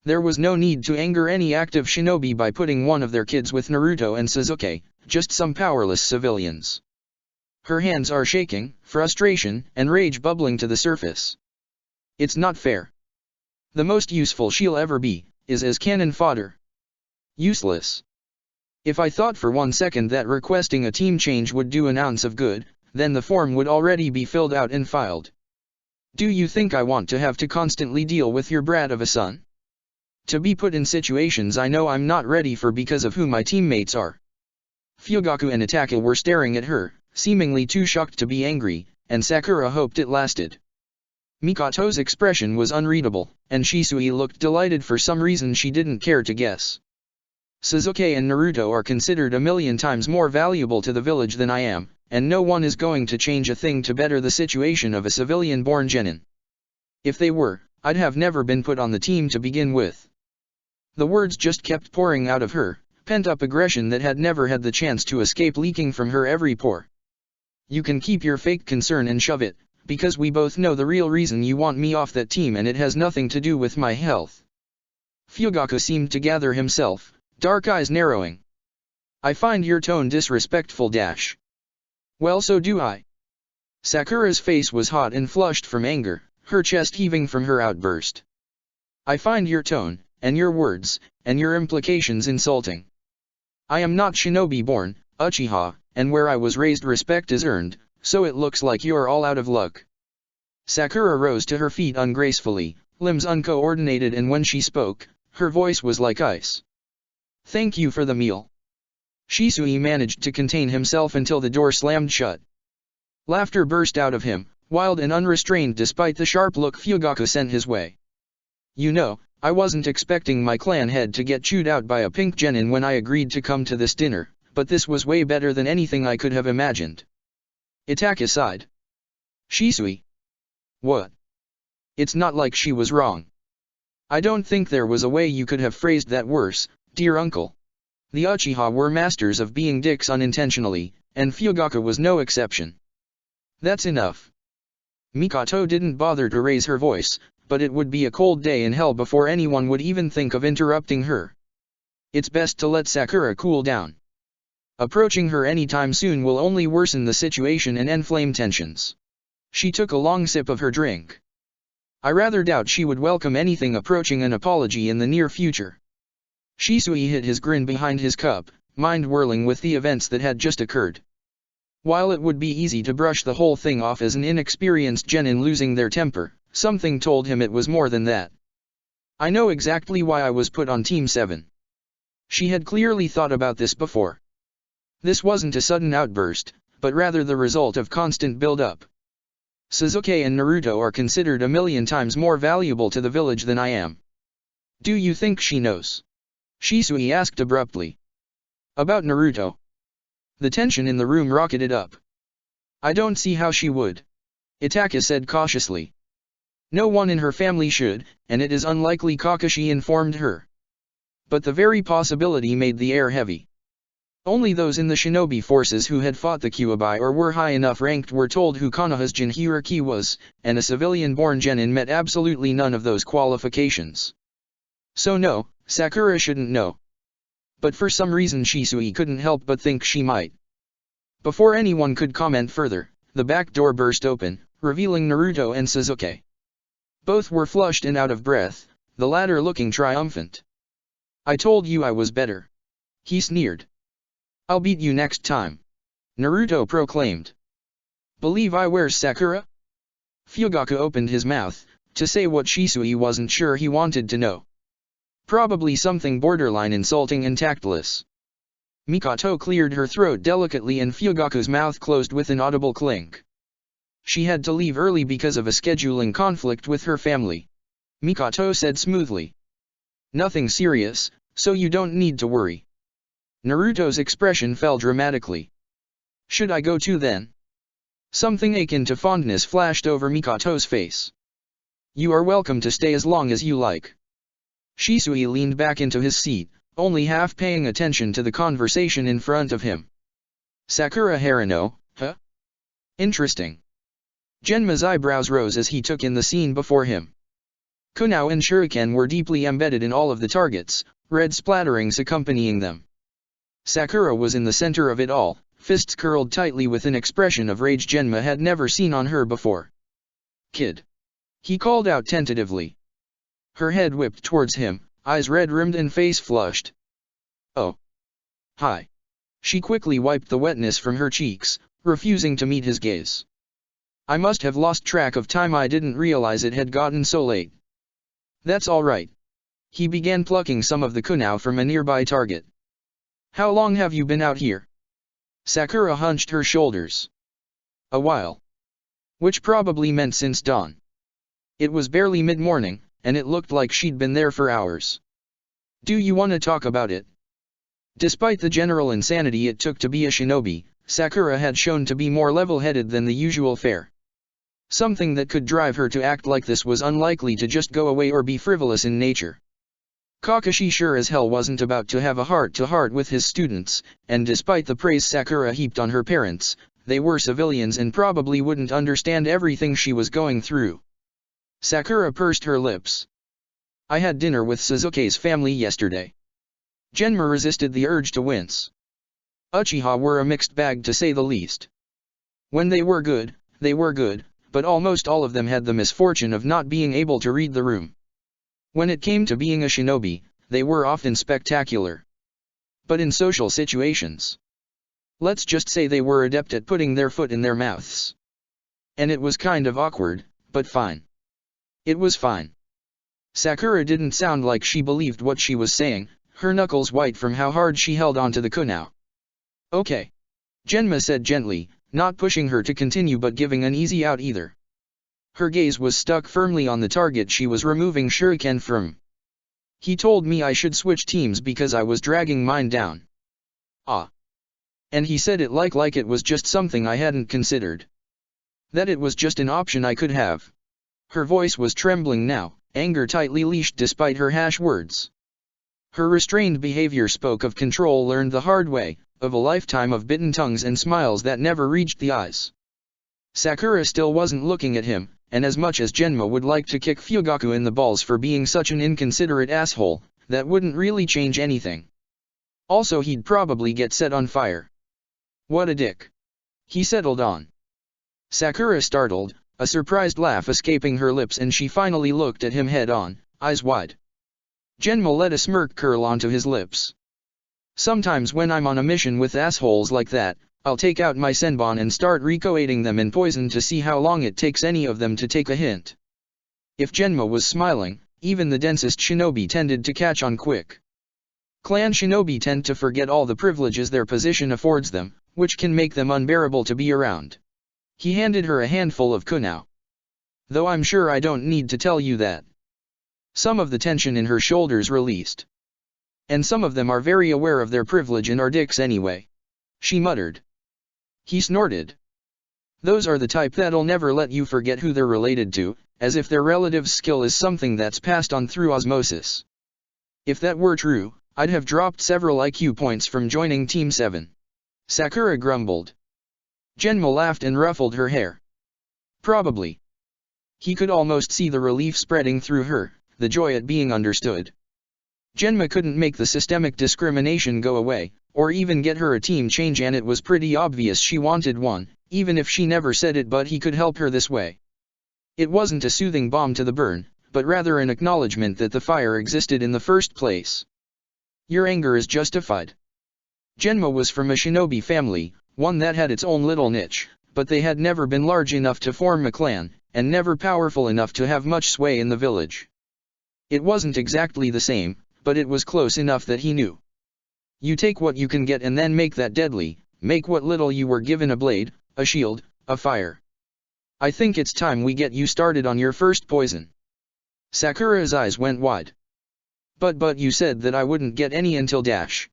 There was no need to anger any active shinobi by putting one of their kids with Naruto and Sasuke, just some powerless civilians. Her hands are shaking, frustration and rage bubbling to the surface. It's not fair. The most useful she'll ever be, is as cannon fodder. Useless. If I thought for 1 second that requesting a team change would do an ounce of good, then the form would already be filled out and filed. Do you think I want to have to constantly deal with your brat of a son? To be put in situations I know I'm not ready for because of who my teammates are. Fugaku and Itachi were staring at her, seemingly too shocked to be angry, and Sakura hoped it lasted. Mikato's expression was unreadable, and Shisui looked delighted for some reason she didn't care to guess. Sasuke and Naruto are considered a million times more valuable to the village than I am, and no one is going to change a thing to better the situation of a civilian-born genin. If they were, I'd have never been put on the team to begin with. The words just kept pouring out of her, pent-up aggression that had never had the chance to escape leaking from her every pore. You can keep your fake concern and shove it, because we both know the real reason you want me off that team and it has nothing to do with my health. Fugaku seemed to gather himself, dark eyes narrowing. I find your tone disrespectful. Well, so do I. Sakura's face was hot and flushed from anger, her chest heaving from her outburst. I find your tone, and your words, and your implications insulting. I am not shinobi born, Uchiha, and where I was raised respect is earned, so it looks like you're all out of luck. Sakura rose to her feet ungracefully, limbs uncoordinated, and when she spoke, her voice was like ice. Thank you for the meal. Shisui managed to contain himself until the door slammed shut. Laughter burst out of him, wild and unrestrained despite the sharp look Fugaku sent his way. You know, I wasn't expecting my clan head to get chewed out by a pink genin when I agreed to come to this dinner, but this was way better than anything I could have imagined. Itachi sighed. Shisui. What? It's not like she was wrong. I don't think there was a way you could have phrased that worse, dear uncle. The Uchiha were masters of being dicks unintentionally, and Fugaku was no exception. That's enough. Mikoto didn't bother to raise her voice, but it would be a cold day in hell before anyone would even think of interrupting her. It's best to let Sakura cool down. Approaching her anytime soon will only worsen the situation and enflame tensions. She took a long sip of her drink. I rather doubt she would welcome anything approaching an apology in the near future. Shisui hid his grin behind his cup, mind whirling with the events that had just occurred. While it would be easy to brush the whole thing off as an inexperienced genin losing their temper, something told him it was more than that. I know exactly why I was put on Team 7. She had clearly thought about this before. This wasn't a sudden outburst, but rather the result of constant build-up. Sasuke and Naruto are considered a million times more valuable to the village than I am. Do you think she knows? Shisui asked abruptly. About Naruto? The tension in the room rocketed up. I don't see how she would. Itachi said cautiously. No one in her family should, and it is unlikely Kakashi informed her. But the very possibility made the air heavy. Only those in the shinobi forces who had fought the Kyuubi or were high enough ranked were told who Konoha's Jinchuriki was, and a civilian-born genin met absolutely none of those qualifications. So no, Sakura shouldn't know. But for some reason Shisui couldn't help but think she might. Before anyone could comment further, the back door burst open, revealing Naruto and Sasuke. Both were flushed and out of breath, the latter looking triumphant. I told you I was better. He sneered. I'll beat you next time. Naruto proclaimed. Believe I wears Sakura? Fugaku opened his mouth, to say what Shisui wasn't sure he wanted to know. Probably something borderline insulting and tactless. Mikoto cleared her throat delicately and Fugaku's mouth closed with an audible clink. She had to leave early because of a scheduling conflict with her family. Mikoto said smoothly. Nothing serious, so you don't need to worry. Naruto's expression fell dramatically. Should I go too then? Something akin to fondness flashed over Mikoto's face. You are welcome to stay as long as you like. Shisui leaned back into his seat, only half paying attention to the conversation in front of him. Sakura Harano, huh? Interesting. Genma's eyebrows rose as he took in the scene before him. Kunao and shuriken were deeply embedded in all of the targets, red splatterings accompanying them. Sakura was in the center of it all, fists curled tightly with an expression of rage Genma had never seen on her before. "Kid!" he called out tentatively. Her head whipped towards him, eyes red-rimmed and face flushed. "Oh. Hi." She quickly wiped the wetness from her cheeks, refusing to meet his gaze. "I must have lost track of time. I didn't realize it had gotten so late." "That's all right." He began plucking some of the kunao from a nearby target. "How long have you been out here?" Sakura hunched her shoulders. "A while." Which probably meant since dawn. It was barely mid-morning, and it looked like she'd been there for hours. "Do you want to talk about it?" Despite the general insanity it took to be a shinobi, Sakura had shown to be more level-headed than the usual fare. Something that could drive her to act like this was unlikely to just go away or be frivolous in nature. Kakashi sure as hell wasn't about to have a heart-to-heart with his students, and despite the praise Sakura heaped on her parents, they were civilians and probably wouldn't understand everything she was going through. Sakura pursed her lips. "I had dinner with Suzuki's family yesterday." Genma resisted the urge to wince. Uchiha were a mixed bag to say the least. When they were good, but almost all of them had the misfortune of not being able to read the room. When it came to being a shinobi, they were often spectacular. But in social situations, let's just say they were adept at putting their foot in their mouths. And it was kind of awkward, but fine. It was fine. Sakura didn't sound like she believed what she was saying, her knuckles white from how hard she held onto the kunao. "Okay." Genma said gently, not pushing her to continue but giving an easy out either. Her gaze was stuck firmly on the target she was removing shuriken from. "He told me I should switch teams because I was dragging mine down." "Ah." And he said it like it was just something I hadn't considered. That it was just an option I could have. Her voice was trembling now, anger tightly leashed despite her harsh words. Her restrained behavior spoke of control learned the hard way, of a lifetime of bitten tongues and smiles that never reached the eyes. Sakura still wasn't looking at him, and as much as Genma would like to kick Fugaku in the balls for being such an inconsiderate asshole, that wouldn't really change anything. Also he'd probably get set on fire. "What a dick." He settled on. Sakura startled, a surprised laugh escaping her lips, and she finally looked at him head-on, eyes wide. Genma let a smirk curl onto his lips. "Sometimes when I'm on a mission with assholes like that, I'll take out my senbon and start recoating them in poison to see how long it takes any of them to take a hint." If Genma was smiling, even the densest shinobi tended to catch on quick. Clan shinobi tend to forget all the privileges their position affords them, which can make them unbearable to be around. He handed her a handful of kunao. "Though I'm sure I don't need to tell you that." Some of the tension in her shoulders released. "And some of them are very aware of their privilege and are dicks anyway," she muttered. He snorted. "Those are the type that'll never let you forget who they're related to, as if their relative's skill is something that's passed on through osmosis. If that were true, I'd have dropped several IQ points from joining Team 7. Sakura grumbled. Genma laughed and ruffled her hair. "Probably." He could almost see the relief spreading through her, the joy at being understood. Genma couldn't make the systemic discrimination go away, or even get her a team change, and it was pretty obvious she wanted one, even if she never said it, but he could help her this way. It wasn't a soothing balm to the burn, but rather an acknowledgement that the fire existed in the first place. "Your anger is justified." Genma was from a shinobi family, one that had its own little niche, but they had never been large enough to form a clan, and never powerful enough to have much sway in the village. It wasn't exactly the same, but it was close enough that he knew. You take what you can get and then make that deadly, make what little you were given a blade, a shield, a fire. I think it's time we get you started on your first poison." Sakura's eyes went wide. But you said that I wouldn't get any until dash.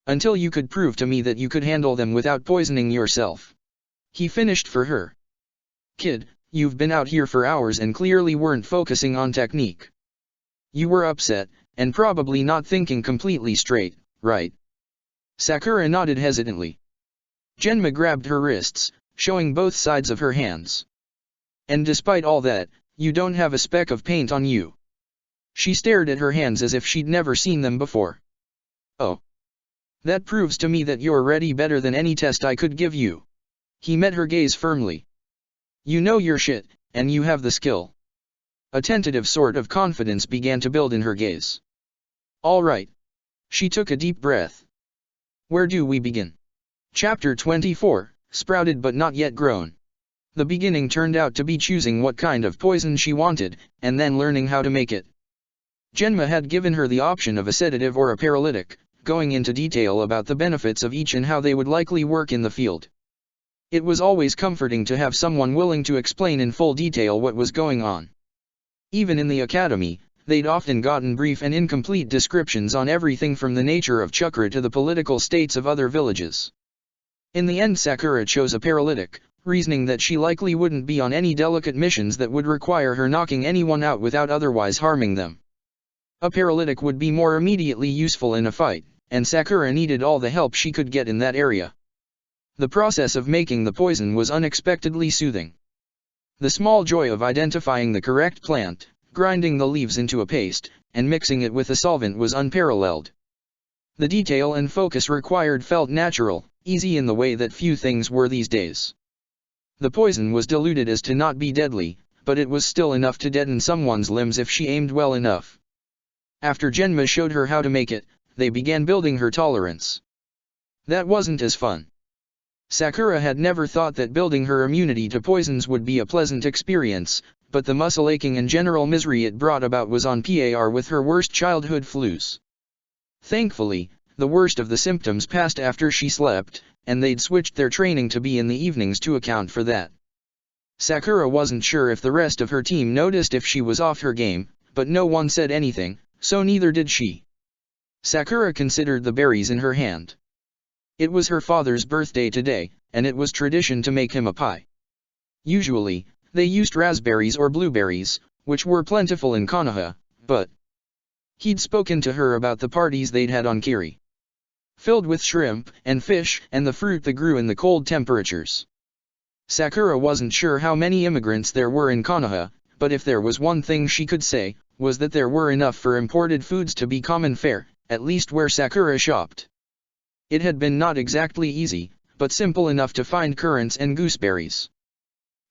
Until you could prove to me that you could handle them without poisoning yourself." He finished for her. "Kid, you've been out here for hours and clearly weren't focusing on technique. You were upset, and probably not thinking completely straight, right?" Sakura nodded hesitantly. Genma grabbed her wrists, showing both sides of her hands. And despite all that, you don't have a speck of paint on you. She stared at her hands as if she'd never seen them before. Oh. That proves to me that you're ready better than any test I could give you. He met her gaze firmly. You know your shit, and you have the skill. A tentative sort of confidence began to build in her gaze. All right. She took a deep breath. Where do we begin? Chapter 24, Sprouted but not yet grown. The beginning turned out to be choosing what kind of poison she wanted, and then learning how to make it. Genma had given her the option of a sedative or a paralytic, going into detail about the benefits of each and how they would likely work in the field. It was always comforting to have someone willing to explain in full detail what was going on. Even in the academy, they'd often gotten brief and incomplete descriptions on everything from the nature of chakra to the political states of other villages. In the end, Sakura chose a paralytic, reasoning that she likely wouldn't be on any delicate missions that would require her knocking anyone out without otherwise harming them. A paralytic would be more immediately useful in a fight, and Sakura needed all the help she could get in that area. The process of making the poison was unexpectedly soothing. The small joy of identifying the correct plant, grinding the leaves into a paste, and mixing it with a solvent was unparalleled. The detail and focus required felt natural, easy in the way that few things were these days. The poison was diluted as to not be deadly, but it was still enough to deaden someone's limbs if she aimed well enough. After Genma showed her how to make it, they began building her tolerance. That wasn't as fun. Sakura had never thought that building her immunity to poisons would be a pleasant experience, but the muscle aching and general misery it brought about was on par with her worst childhood flus. Thankfully, the worst of the symptoms passed after she slept, and they'd switched their training to be in the evenings to account for that. Sakura wasn't sure if the rest of her team noticed if she was off her game, but no one said anything, so neither did she. Sakura considered the berries in her hand. It was her father's birthday today, and it was tradition to make him a pie. Usually, they used raspberries or blueberries, which were plentiful in Konoha, but he'd spoken to her about the parties they'd had on Kiri. Filled with shrimp and fish and the fruit that grew in the cold temperatures. Sakura wasn't sure how many immigrants there were in Konoha, but if there was one thing she could say, was that there were enough for imported foods to be common fare, at least where Sakura shopped. It had been not exactly easy, but simple enough to find currants and gooseberries.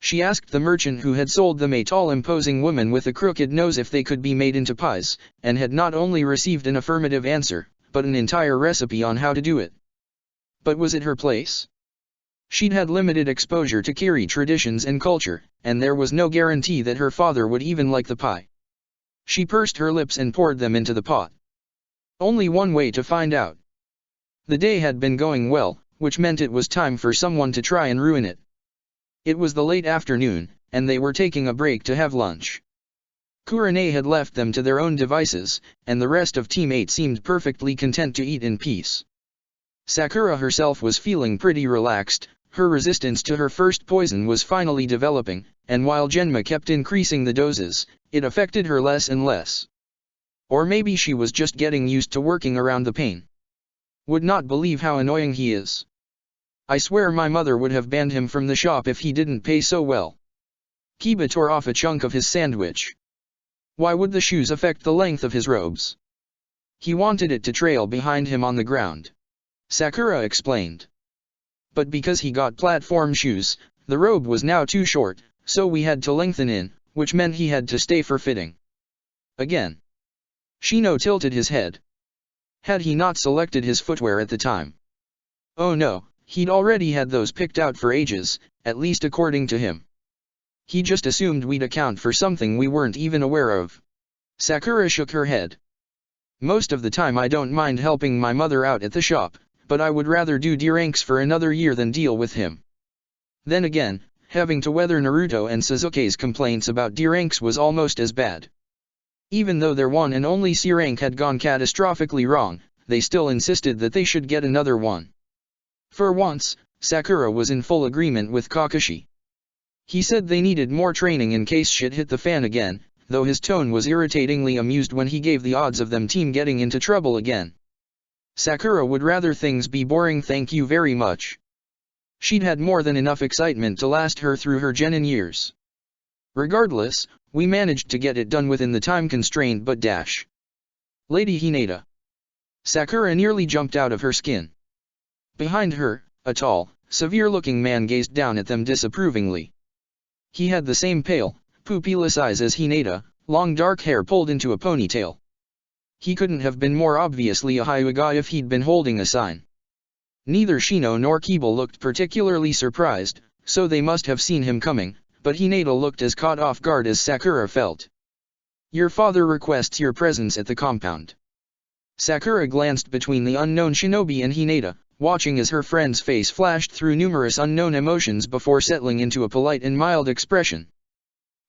She asked the merchant who had sold them, a tall imposing woman with a crooked nose, if they could be made into pies, and had not only received an affirmative answer, but an entire recipe on how to do it. But was it her place? She'd had limited exposure to Kiri traditions and culture, and there was no guarantee that her father would even like the pie. She pursed her lips and poured them into the pot. Only one way to find out. The day had been going well, which meant it was time for someone to try and ruin it. It was the late afternoon, and they were taking a break to have lunch. Kurane had left them to their own devices, and the rest of Team 8 seemed perfectly content to eat in peace. Sakura herself was feeling pretty relaxed, her resistance to her first poison was finally developing, and while Genma kept increasing the doses, it affected her less and less. Or maybe she was just getting used to working around the pain. Would not believe how annoying he is. I swear my mother would have banned him from the shop if he didn't pay so well. Kiba tore off a chunk of his sandwich. Why would the shoes affect the length of his robes? He wanted it to trail behind him on the ground. Sakura explained. But because he got platform shoes, the robe was now too short, so we had to lengthen in, which meant he had to stay for fitting. Again. Shino tilted his head. Had he not selected his footwear at the time? Oh no, he'd already had those picked out for ages, at least according to him. He just assumed we'd account for something we weren't even aware of. Sakura shook her head. Most of the time I don't mind helping my mother out at the shop, but I would rather do D-ranks for another year than deal with him. Then again, having to weather Naruto and Sasuke's complaints about D-ranks was almost as bad. Even though their one and only C-rank had gone catastrophically wrong, they still insisted that they should get another one. For once, Sakura was in full agreement with Kakashi. He said they needed more training in case shit hit the fan again, though his tone was irritatingly amused when he gave the odds of them team getting into trouble again. Sakura would rather things be boring, thank you very much. She'd had more than enough excitement to last her through her genin years. Regardless, we managed to get it done within the time constraint but dash. Lady Hinata. Sakura nearly jumped out of her skin. Behind her, a tall, severe-looking man gazed down at them disapprovingly. He had the same pale, pupilless eyes as Hinata, long dark hair pulled into a ponytail. He couldn't have been more obviously a Hyuga if he'd been holding a sign. Neither Shino nor Kiba looked particularly surprised, so they must have seen him coming, but Hinata looked as caught off guard as Sakura felt. Your father requests your presence at the compound. Sakura glanced between the unknown shinobi and Hinata, watching as her friend's face flashed through numerous unknown emotions before settling into a polite and mild expression.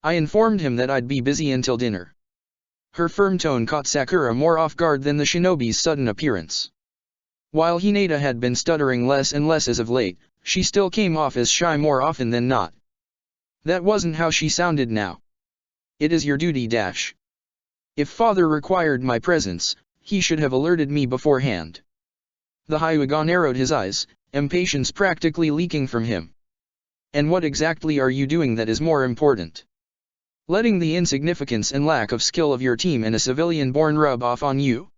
I informed him that I'd be busy until dinner. Her firm tone caught Sakura more off guard than the shinobi's sudden appearance. While Hinata had been stuttering less and less as of late, she still came off as shy more often than not. That wasn't how she sounded now. It is your duty dash. If father required my presence, he should have alerted me beforehand. The Hyuga narrowed his eyes, impatience practically leaking from him. And what exactly are you doing that is more important? Letting the insignificance and lack of skill of your team and a civilian-born rub off on you?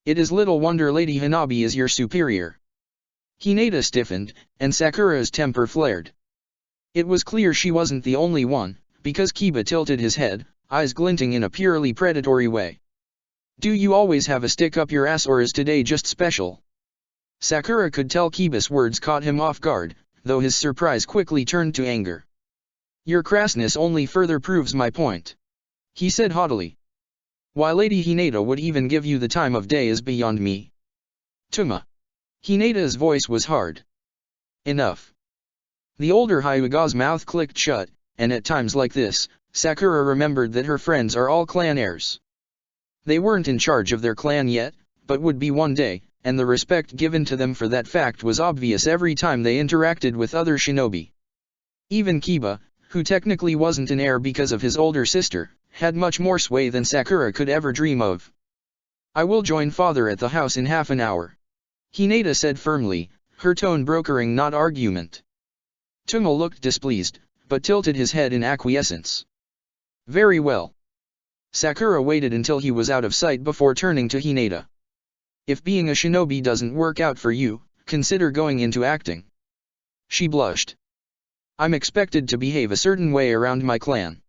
It is little wonder Lady Hanabi is your superior. Hinata stiffened, and Sakura's temper flared. It was clear she wasn't the only one, because Kiba tilted his head, eyes glinting in a purely predatory way. Do you always have a stick up your ass, or is today just special? Sakura could tell Kiba's words caught him off guard, though his surprise quickly turned to anger. Your crassness only further proves my point, he said haughtily. Why Lady Hinata would even give you the time of day is beyond me. Tuma. Hinata's voice was hard. Enough. The older Hyuga's mouth clicked shut, and at times like this, Sakura remembered that her friends are all clan heirs. They weren't in charge of their clan yet, but would be one day, and the respect given to them for that fact was obvious every time they interacted with other shinobi. Even Kiba, who technically wasn't an heir because of his older sister, had much more sway than Sakura could ever dream of. I will join father at the house in half an hour, Hinata said firmly, her tone brokering not argument. Tuma looked displeased, but tilted his head in acquiescence. Very well. Sakura waited until he was out of sight before turning to Hinata. If being a shinobi doesn't work out for you, consider going into acting. She blushed. I'm expected to behave a certain way around my clan.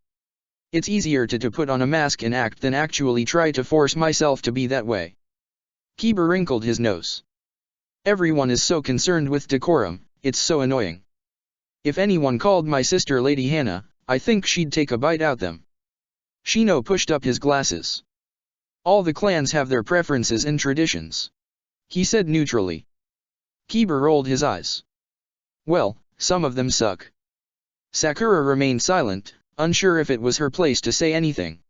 It's easier to put on a mask and act than actually try to force myself to be that way. Kiba wrinkled his nose. Everyone is so concerned with decorum, it's so annoying. If anyone called my sister Lady Hana, I think she'd take a bite out them. Shino pushed up his glasses. All the clans have their preferences and traditions, he said neutrally. Kiba rolled his eyes. Well, some of them suck. Sakura remained silent, unsure if it was her place to say anything.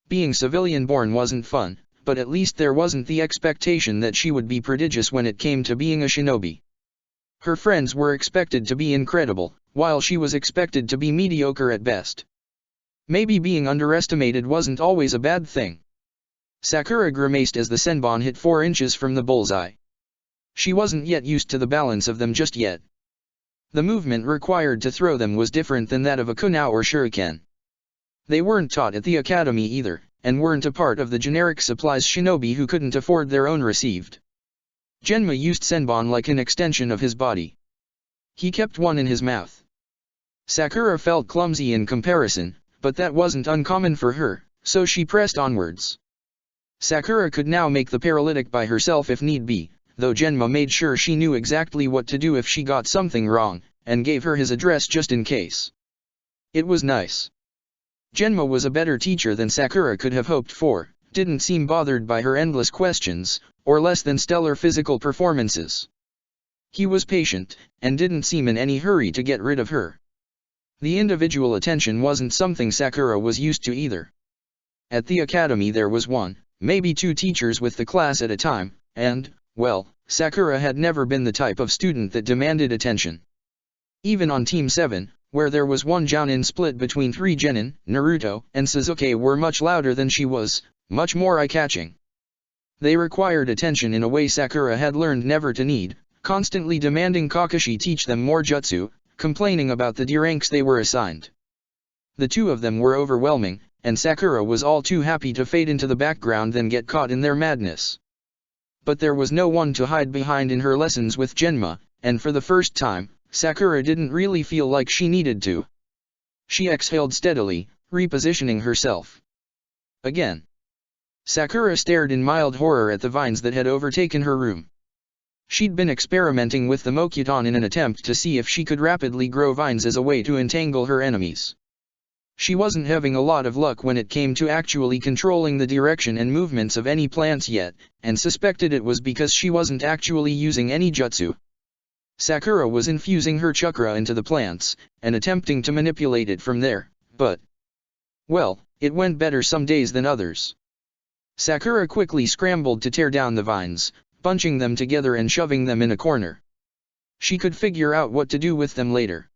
Being civilian-born wasn't fun, but at least there wasn't the expectation that she would be prodigious when it came to being a shinobi. Her friends were expected to be incredible, while she was expected to be mediocre at best. Maybe being underestimated wasn't always a bad thing. Sakura grimaced as the senbon hit 4 inches from the bullseye. She wasn't yet used to the balance of them just yet. The movement required to throw them was different than that of a kunai or shuriken. They weren't taught at the academy either, and weren't a part of the generic supplies shinobi who couldn't afford their own received. Genma used senbon like an extension of his body. He kept one in his mouth. Sakura felt clumsy in comparison, but that wasn't uncommon for her, so she pressed onwards. Sakura could now make the paralytic by herself if need be, though Genma made sure she knew exactly what to do if she got something wrong, and gave her his address just in case. It was nice. Genma was a better teacher than Sakura could have hoped for, didn't seem bothered by her endless questions, or less than stellar physical performances. He was patient, and didn't seem in any hurry to get rid of her. The individual attention wasn't something Sakura was used to either. At the academy there was one, maybe 2 teachers with the class at a time, and, well, Sakura had never been the type of student that demanded attention. Even on Team 7, where there was one Jounin split between 3 genin, Naruto and Sasuke were much louder than she was, much more eye-catching. They required attention in a way Sakura had learned never to need, constantly demanding Kakashi teach them more jutsu, complaining about the D ranks they were assigned. The two of them were overwhelming, and Sakura was all too happy to fade into the background than get caught in their madness. But there was no one to hide behind in her lessons with Genma, and for the first time, Sakura didn't really feel like she needed to. She exhaled steadily, repositioning herself. Again. Sakura stared in mild horror at the vines that had overtaken her room. She'd been experimenting with the Mokuton in an attempt to see if she could rapidly grow vines as a way to entangle her enemies. She wasn't having a lot of luck when it came to actually controlling the direction and movements of any plants yet, and suspected it was because she wasn't actually using any jutsu. Sakura was infusing her chakra into the plants, and attempting to manipulate it from there, but... well, it went better some days than others. Sakura quickly scrambled to tear down the vines, bunching them together and shoving them in a corner. She could figure out what to do with them later.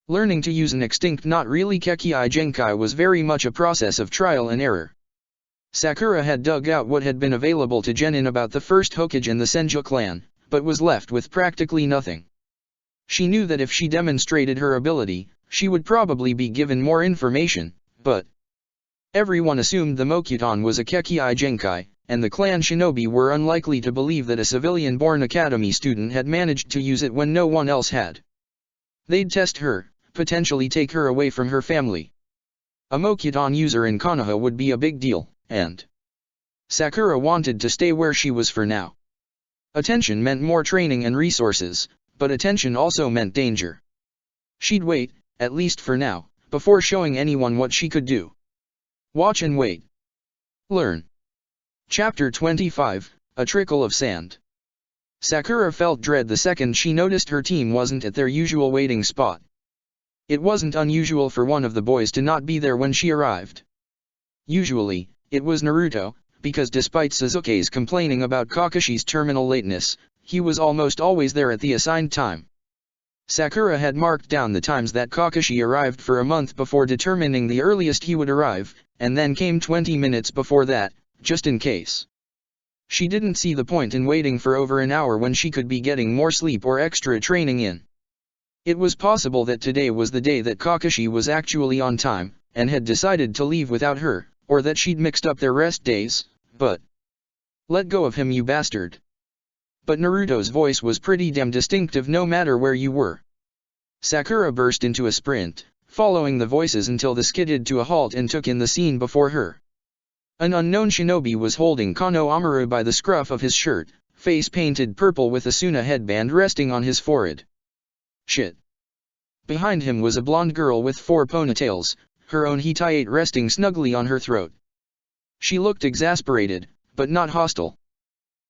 Learning to use an extinct not really Kekii Genkai was very much a process of trial and error. Sakura had dug out what had been available to Genin about the first Hokage and the Senju clan, but was left with practically nothing. She knew that if she demonstrated her ability, she would probably be given more information, but everyone assumed the Mokuton was a Kekii Genkai, and the clan shinobi were unlikely to believe that a civilian-born academy student had managed to use it when no one else had. They'd test her, potentially take her away from her family. A Mokuton user in Konoha would be a big deal, and Sakura wanted to stay where she was for now. Attention meant more training and resources, but attention also meant danger. She'd wait, at least for now, before showing anyone what she could do. Watch and wait. Learn. Chapter 25, A Trickle of Sand. Sakura felt dread the second she noticed her team wasn't at their usual waiting spot. It wasn't unusual for one of the boys to not be there when she arrived. Usually, it was Naruto, because despite Sasuke's complaining about Kakashi's terminal lateness, he was almost always there at the assigned time. Sakura had marked down the times that Kakashi arrived for a month before determining the earliest he would arrive, and then came 20 minutes before that, just in case. She didn't see the point in waiting for over an hour when she could be getting more sleep or extra training in. It was possible that today was the day that Kakashi was actually on time, and had decided to leave without her, or that she'd mixed up their rest days, but... let go of him, you bastard. But Naruto's voice was pretty damn distinctive no matter where you were. Sakura burst into a sprint, following the voices until they skidded to a halt and took in the scene before her. An unknown shinobi was holding Kano Amaru by the scruff of his shirt, face painted purple with a Suna headband resting on his forehead. Shit. Behind him was a blonde girl with 4 ponytails, her own Hitaiate resting snugly on her throat. She looked exasperated, but not hostile.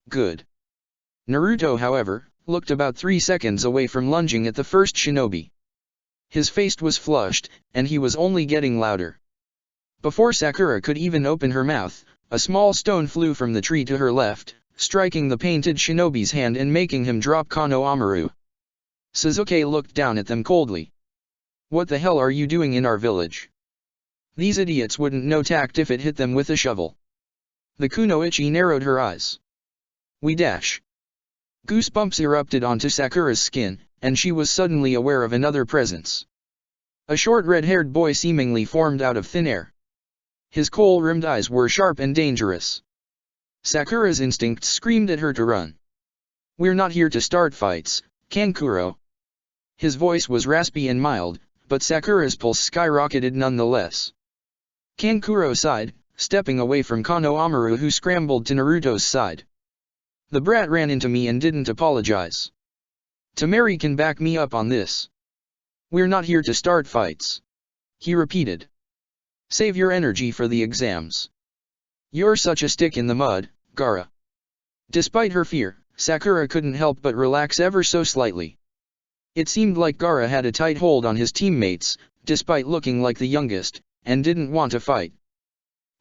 Good. Naruto, however, looked about 3 seconds away from lunging at the first shinobi. His face was flushed, and he was only getting louder. Before Sakura could even open her mouth, a small stone flew from the tree to her left, striking the painted shinobi's hand and making him drop Kano Amaru. Sasuke looked down at them coldly. What the hell are you doing in our village? These idiots wouldn't know tact if it hit them with a shovel. The kunoichi narrowed her eyes. We dash. Goosebumps erupted onto Sakura's skin, and she was suddenly aware of another presence. A short red-haired boy seemingly formed out of thin air. His kohl-rimmed eyes were sharp and dangerous. Sakura's instincts screamed at her to run. We're not here to start fights, Kankuro. His voice was raspy and mild, but Sakura's pulse skyrocketed nonetheless. Kankuro sighed, stepping away from Kano Amaru, who scrambled to Naruto's side. The brat ran into me and didn't apologize. Temari can back me up on this. We're not here to start fights. He repeated. Save your energy for the exams. You're such a stick in the mud, Gaara. Despite her fear, Sakura couldn't help but relax ever so slightly. It seemed like Gaara had a tight hold on his teammates, despite looking like the youngest, and didn't want to fight.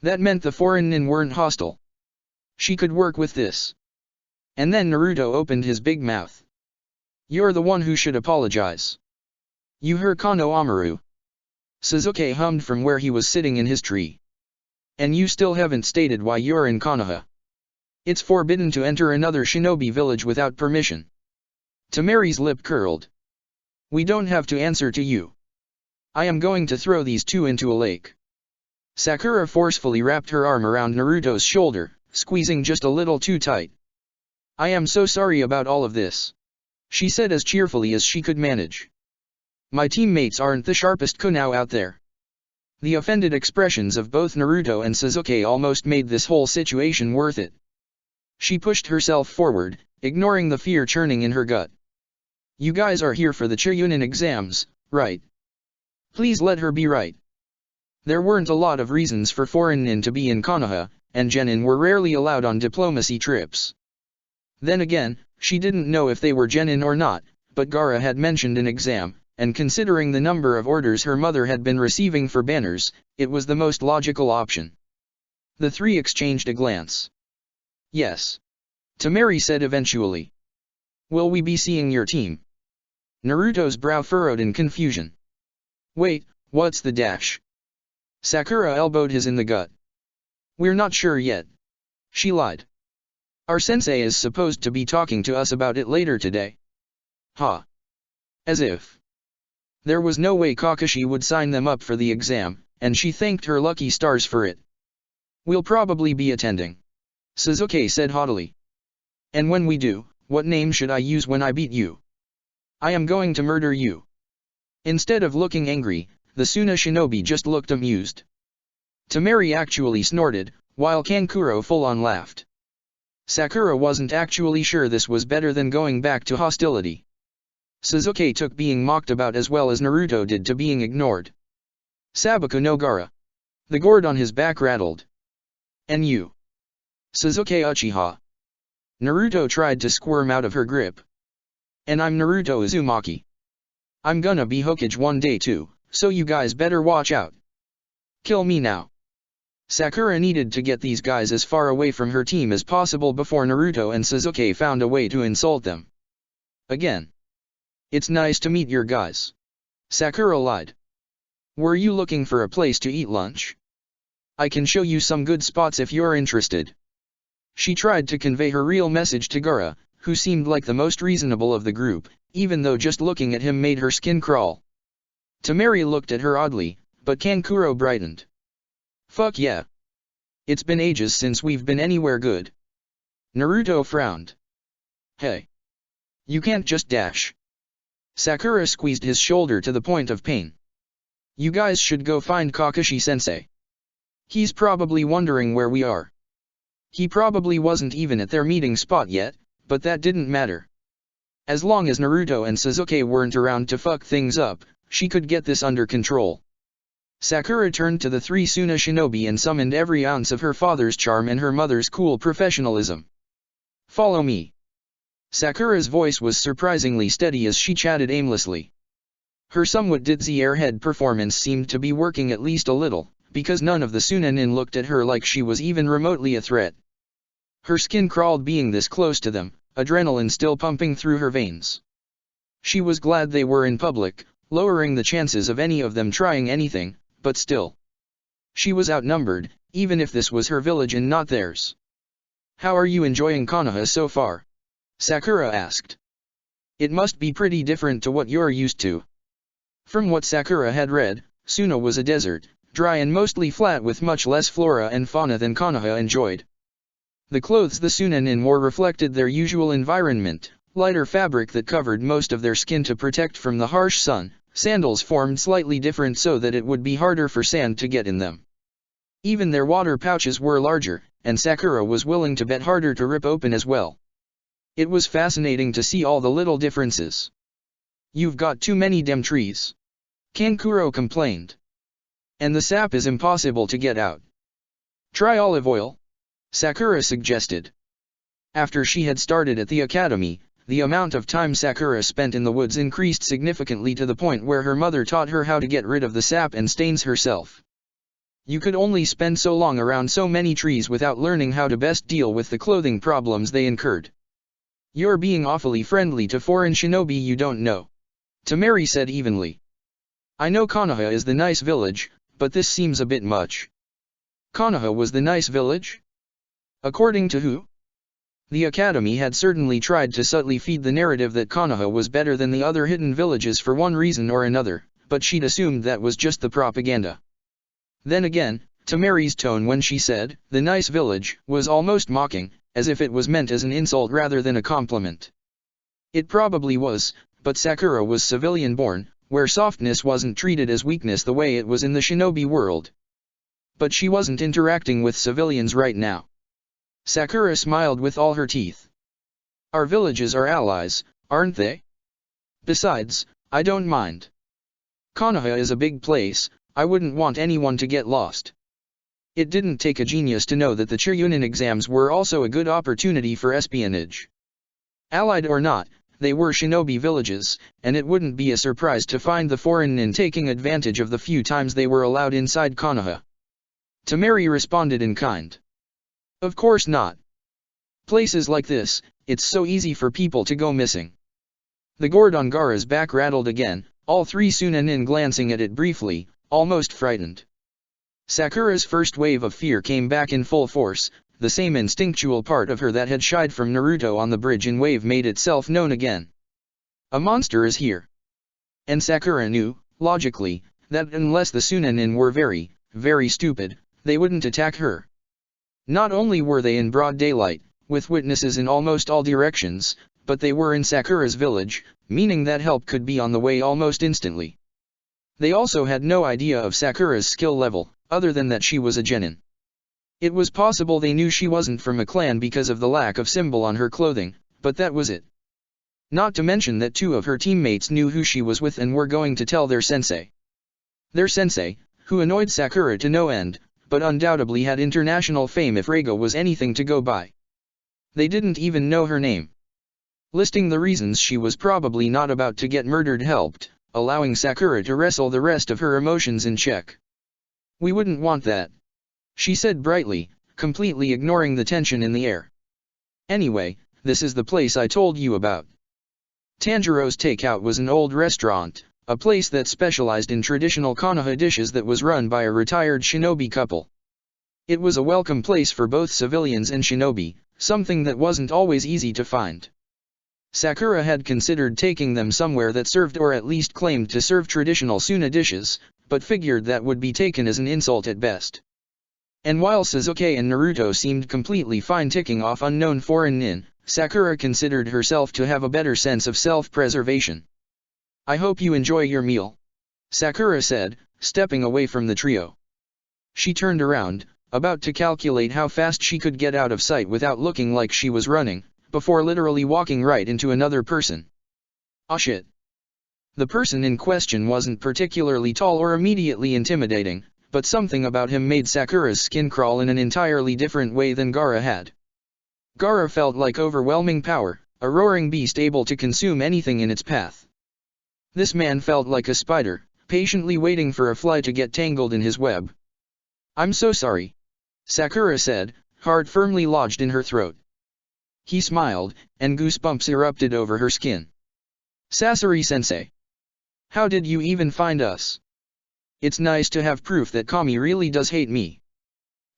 That meant the foreign nin weren't hostile. She could work with this. And then Naruto opened his big mouth. You're the one who should apologize. You hurt Kano Amaru. Sasuke hummed from where he was sitting in his tree. And you still haven't stated why you're in Konoha. It's forbidden to enter another shinobi village without permission. Temeri's lip curled. We don't have to answer to you. I am going to throw these two into a lake. Sakura forcefully wrapped her arm around Naruto's shoulder, squeezing just a little too tight. I am so sorry about all of this, she said as cheerfully as she could manage. My teammates aren't the sharpest Kunao out there. The offended expressions of both Naruto and Sasuke almost made this whole situation worth it. She pushed herself forward, ignoring the fear churning in her gut. You guys are here for the Chunin exams, right? Please let her be right. There weren't a lot of reasons for foreign nin to be in Konoha, and genin were rarely allowed on diplomacy trips. Then again, she didn't know if they were genin or not, but Gaara had mentioned an exam, and considering the number of orders her mother had been receiving for banners, it was the most logical option. The three exchanged a glance. Yes. Temeri said eventually. Will we be seeing your team? Naruto's brow furrowed in confusion. Wait, what's the dash? Sakura elbowed his in the gut. We're not sure yet. She lied. Our sensei is supposed to be talking to us about it later today. Ha. As if. There was no way Kakashi would sign them up for the exam, and she thanked her lucky stars for it. We'll probably be attending. Sasuke said haughtily. And when we do, what name should I use when I beat you? I am going to murder you. Instead of looking angry, the Suna shinobi just looked amused. Temeri actually snorted, while Kankuro full-on laughed. Sakura wasn't actually sure this was better than going back to hostility. Sasuke took being mocked about as well as Naruto did to being ignored. Sabaku no Gaara. The gourd on his back rattled. And you? Sasuke Uchiha. Naruto tried to squirm out of her grip. And I'm Naruto Uzumaki. I'm gonna be Hokage one day too, so you guys better watch out. Kill me now. Sakura needed to get these guys as far away from her team as possible before Naruto and Sasuke found a way to insult them. Again. It's nice to meet your guys. Sakura lied. Were you looking for a place to eat lunch? I can show you some good spots if you're interested. She tried to convey her real message to Gaara, who seemed like the most reasonable of the group, even though just looking at him made her skin crawl. Temeri looked at her oddly, but Kankuro brightened. Fuck yeah. It's been ages since we've been anywhere good. Naruto frowned. Hey. You can't just dash. Sakura squeezed his shoulder to the point of pain. You guys should go find Kakashi-sensei. He's probably wondering where we are. He probably wasn't even at their meeting spot yet, but that didn't matter. As long as Naruto and Sasuke weren't around to fuck things up, she could get this under control. Sakura turned to the three Suna shinobi and summoned every ounce of her father's charm and her mother's cool professionalism. Follow me. Sakura's voice was surprisingly steady as she chatted aimlessly. Her somewhat ditzy airhead performance seemed to be working at least a little, because none of the Sunanin looked at her like she was even remotely a threat. Her skin crawled being this close to them, adrenaline still pumping through her veins. She was glad they were in public, lowering the chances of any of them trying anything, but still. She was outnumbered, even if this was her village and not theirs. How are you enjoying Konoha so far? Sakura asked. It must be pretty different to what you're used to. From what Sakura had read, Suna was a desert, dry and mostly flat with much less flora and fauna than Konoha enjoyed. The clothes the Sunanin wore reflected their usual environment, lighter fabric that covered most of their skin to protect from the harsh sun, sandals formed slightly different so that it would be harder for sand to get in them. Even their water pouches were larger, and Sakura was willing to bet harder to rip open as well. It was fascinating to see all the little differences. You've got too many dem trees. Kankuro complained. And the sap is impossible to get out. Try olive oil, Sakura suggested. After she had started at the academy, the amount of time Sakura spent in the woods increased significantly to the point where her mother taught her how to get rid of the sap and stains herself. You could only spend so long around so many trees without learning how to best deal with the clothing problems they incurred. You're being awfully friendly to foreign shinobi you don't know. Temeri said evenly. I know Konoha is the nice village, but this seems a bit much. Konoha was the nice village? According to who? The academy had certainly tried to subtly feed the narrative that Konoha was better than the other hidden villages for one reason or another, but she'd assumed that was just the propaganda. Then again, Temeri's tone when she said, "the nice village," was almost mocking, as if it was meant as an insult rather than a compliment. It probably was, but Sakura was civilian-born, where softness wasn't treated as weakness the way it was in the shinobi world. But she wasn't interacting with civilians right now. Sakura smiled with all her teeth. "Our villages are allies, aren't they? Besides, I don't mind. Konoha is a big place, I wouldn't want anyone to get lost." It didn't take a genius to know that the Churyunin exams were also a good opportunity for espionage. Allied or not, they were shinobi villages, and it wouldn't be a surprise to find the foreign nin taking advantage of the few times they were allowed inside Konoha. Temeri responded in kind. "Of course not. Places like this, it's so easy for people to go missing." The gourd on Gaara's back rattled again, all three Sunanin glancing at it briefly, almost frightened. Sakura's first wave of fear came back in full force. The same instinctual part of her that had shied from Naruto on the bridge in Wave made itself known again. A monster is here. And Sakura knew, logically, that unless the Sunanin were very, very stupid, they wouldn't attack her. Not only were they in broad daylight, with witnesses in almost all directions, but they were in Sakura's village, meaning that help could be on the way almost instantly. They also had no idea of Sakura's skill level, other than that she was a genin. It was possible they knew she wasn't from a clan because of the lack of symbol on her clothing, but that was it. Not to mention that two of her teammates knew who she was with and were going to tell their sensei. Their sensei, who annoyed Sakura to no end, but undoubtedly had international fame if Reigo was anything to go by. They didn't even know her name. Listing the reasons she was probably not about to get murdered helped, allowing Sakura to wrestle the rest of her emotions in check. "We wouldn't want that," she said brightly, completely ignoring the tension in the air. "Anyway, this is the place I told you about." Tanjiro's Takeout was an old restaurant, a place that specialized in traditional Konoha dishes that was run by a retired shinobi couple. It was a welcome place for both civilians and shinobi, something that wasn't always easy to find. Sakura had considered taking them somewhere that served or at least claimed to serve traditional Suna dishes, but figured that would be taken as an insult at best. And while Sasuke and Naruto seemed completely fine ticking off unknown foreign nin, Sakura considered herself to have a better sense of self-preservation. "I hope you enjoy your meal," Sakura said, stepping away from the trio. She turned around, about to calculate how fast she could get out of sight without looking like she was running, before literally walking right into another person. "Ah shit." The person in question wasn't particularly tall or immediately intimidating, but something about him made Sakura's skin crawl in an entirely different way than Gaara had. Gaara felt like overwhelming power, a roaring beast able to consume anything in its path. This man felt like a spider, patiently waiting for a fly to get tangled in his web. "I'm so sorry," Sakura said, heart firmly lodged in her throat. He smiled, and goosebumps erupted over her skin. "Sasori-sensei. How did you even find us? It's nice to have proof that Kami really does hate me."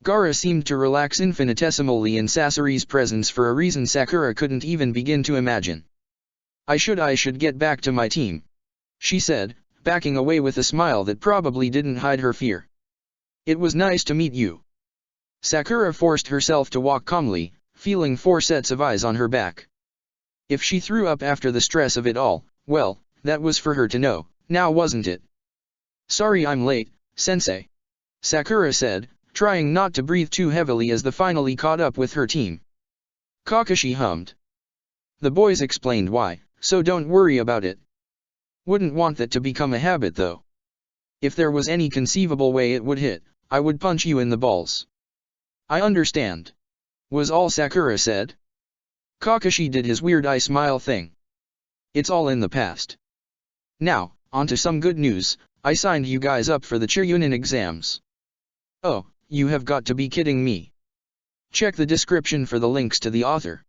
Gaara seemed to relax infinitesimally in Sasori's presence for a reason Sakura couldn't even begin to imagine. I should get back to my team," she said, backing away with a smile that probably didn't hide her fear. "It was nice to meet you." Sakura forced herself to walk calmly, feeling 4 sets of eyes on her back. If she threw up after the stress of it all, well, that was for her to know, now wasn't it? "Sorry I'm late, sensei," Sakura said, trying not to breathe too heavily as they finally caught up with her team. Kakashi hummed. "The boys explained why, so don't worry about it. Wouldn't want that to become a habit though. If there was any conceivable way it would hit, I would punch you in the balls." "I understand," was all Sakura said. Kakashi did his weird eye smile thing. "It's all in the past. Now, on to some good news. I signed you guys up for the Churyunin exams." "Oh, you have got to be kidding me. Check the description for the links to the author."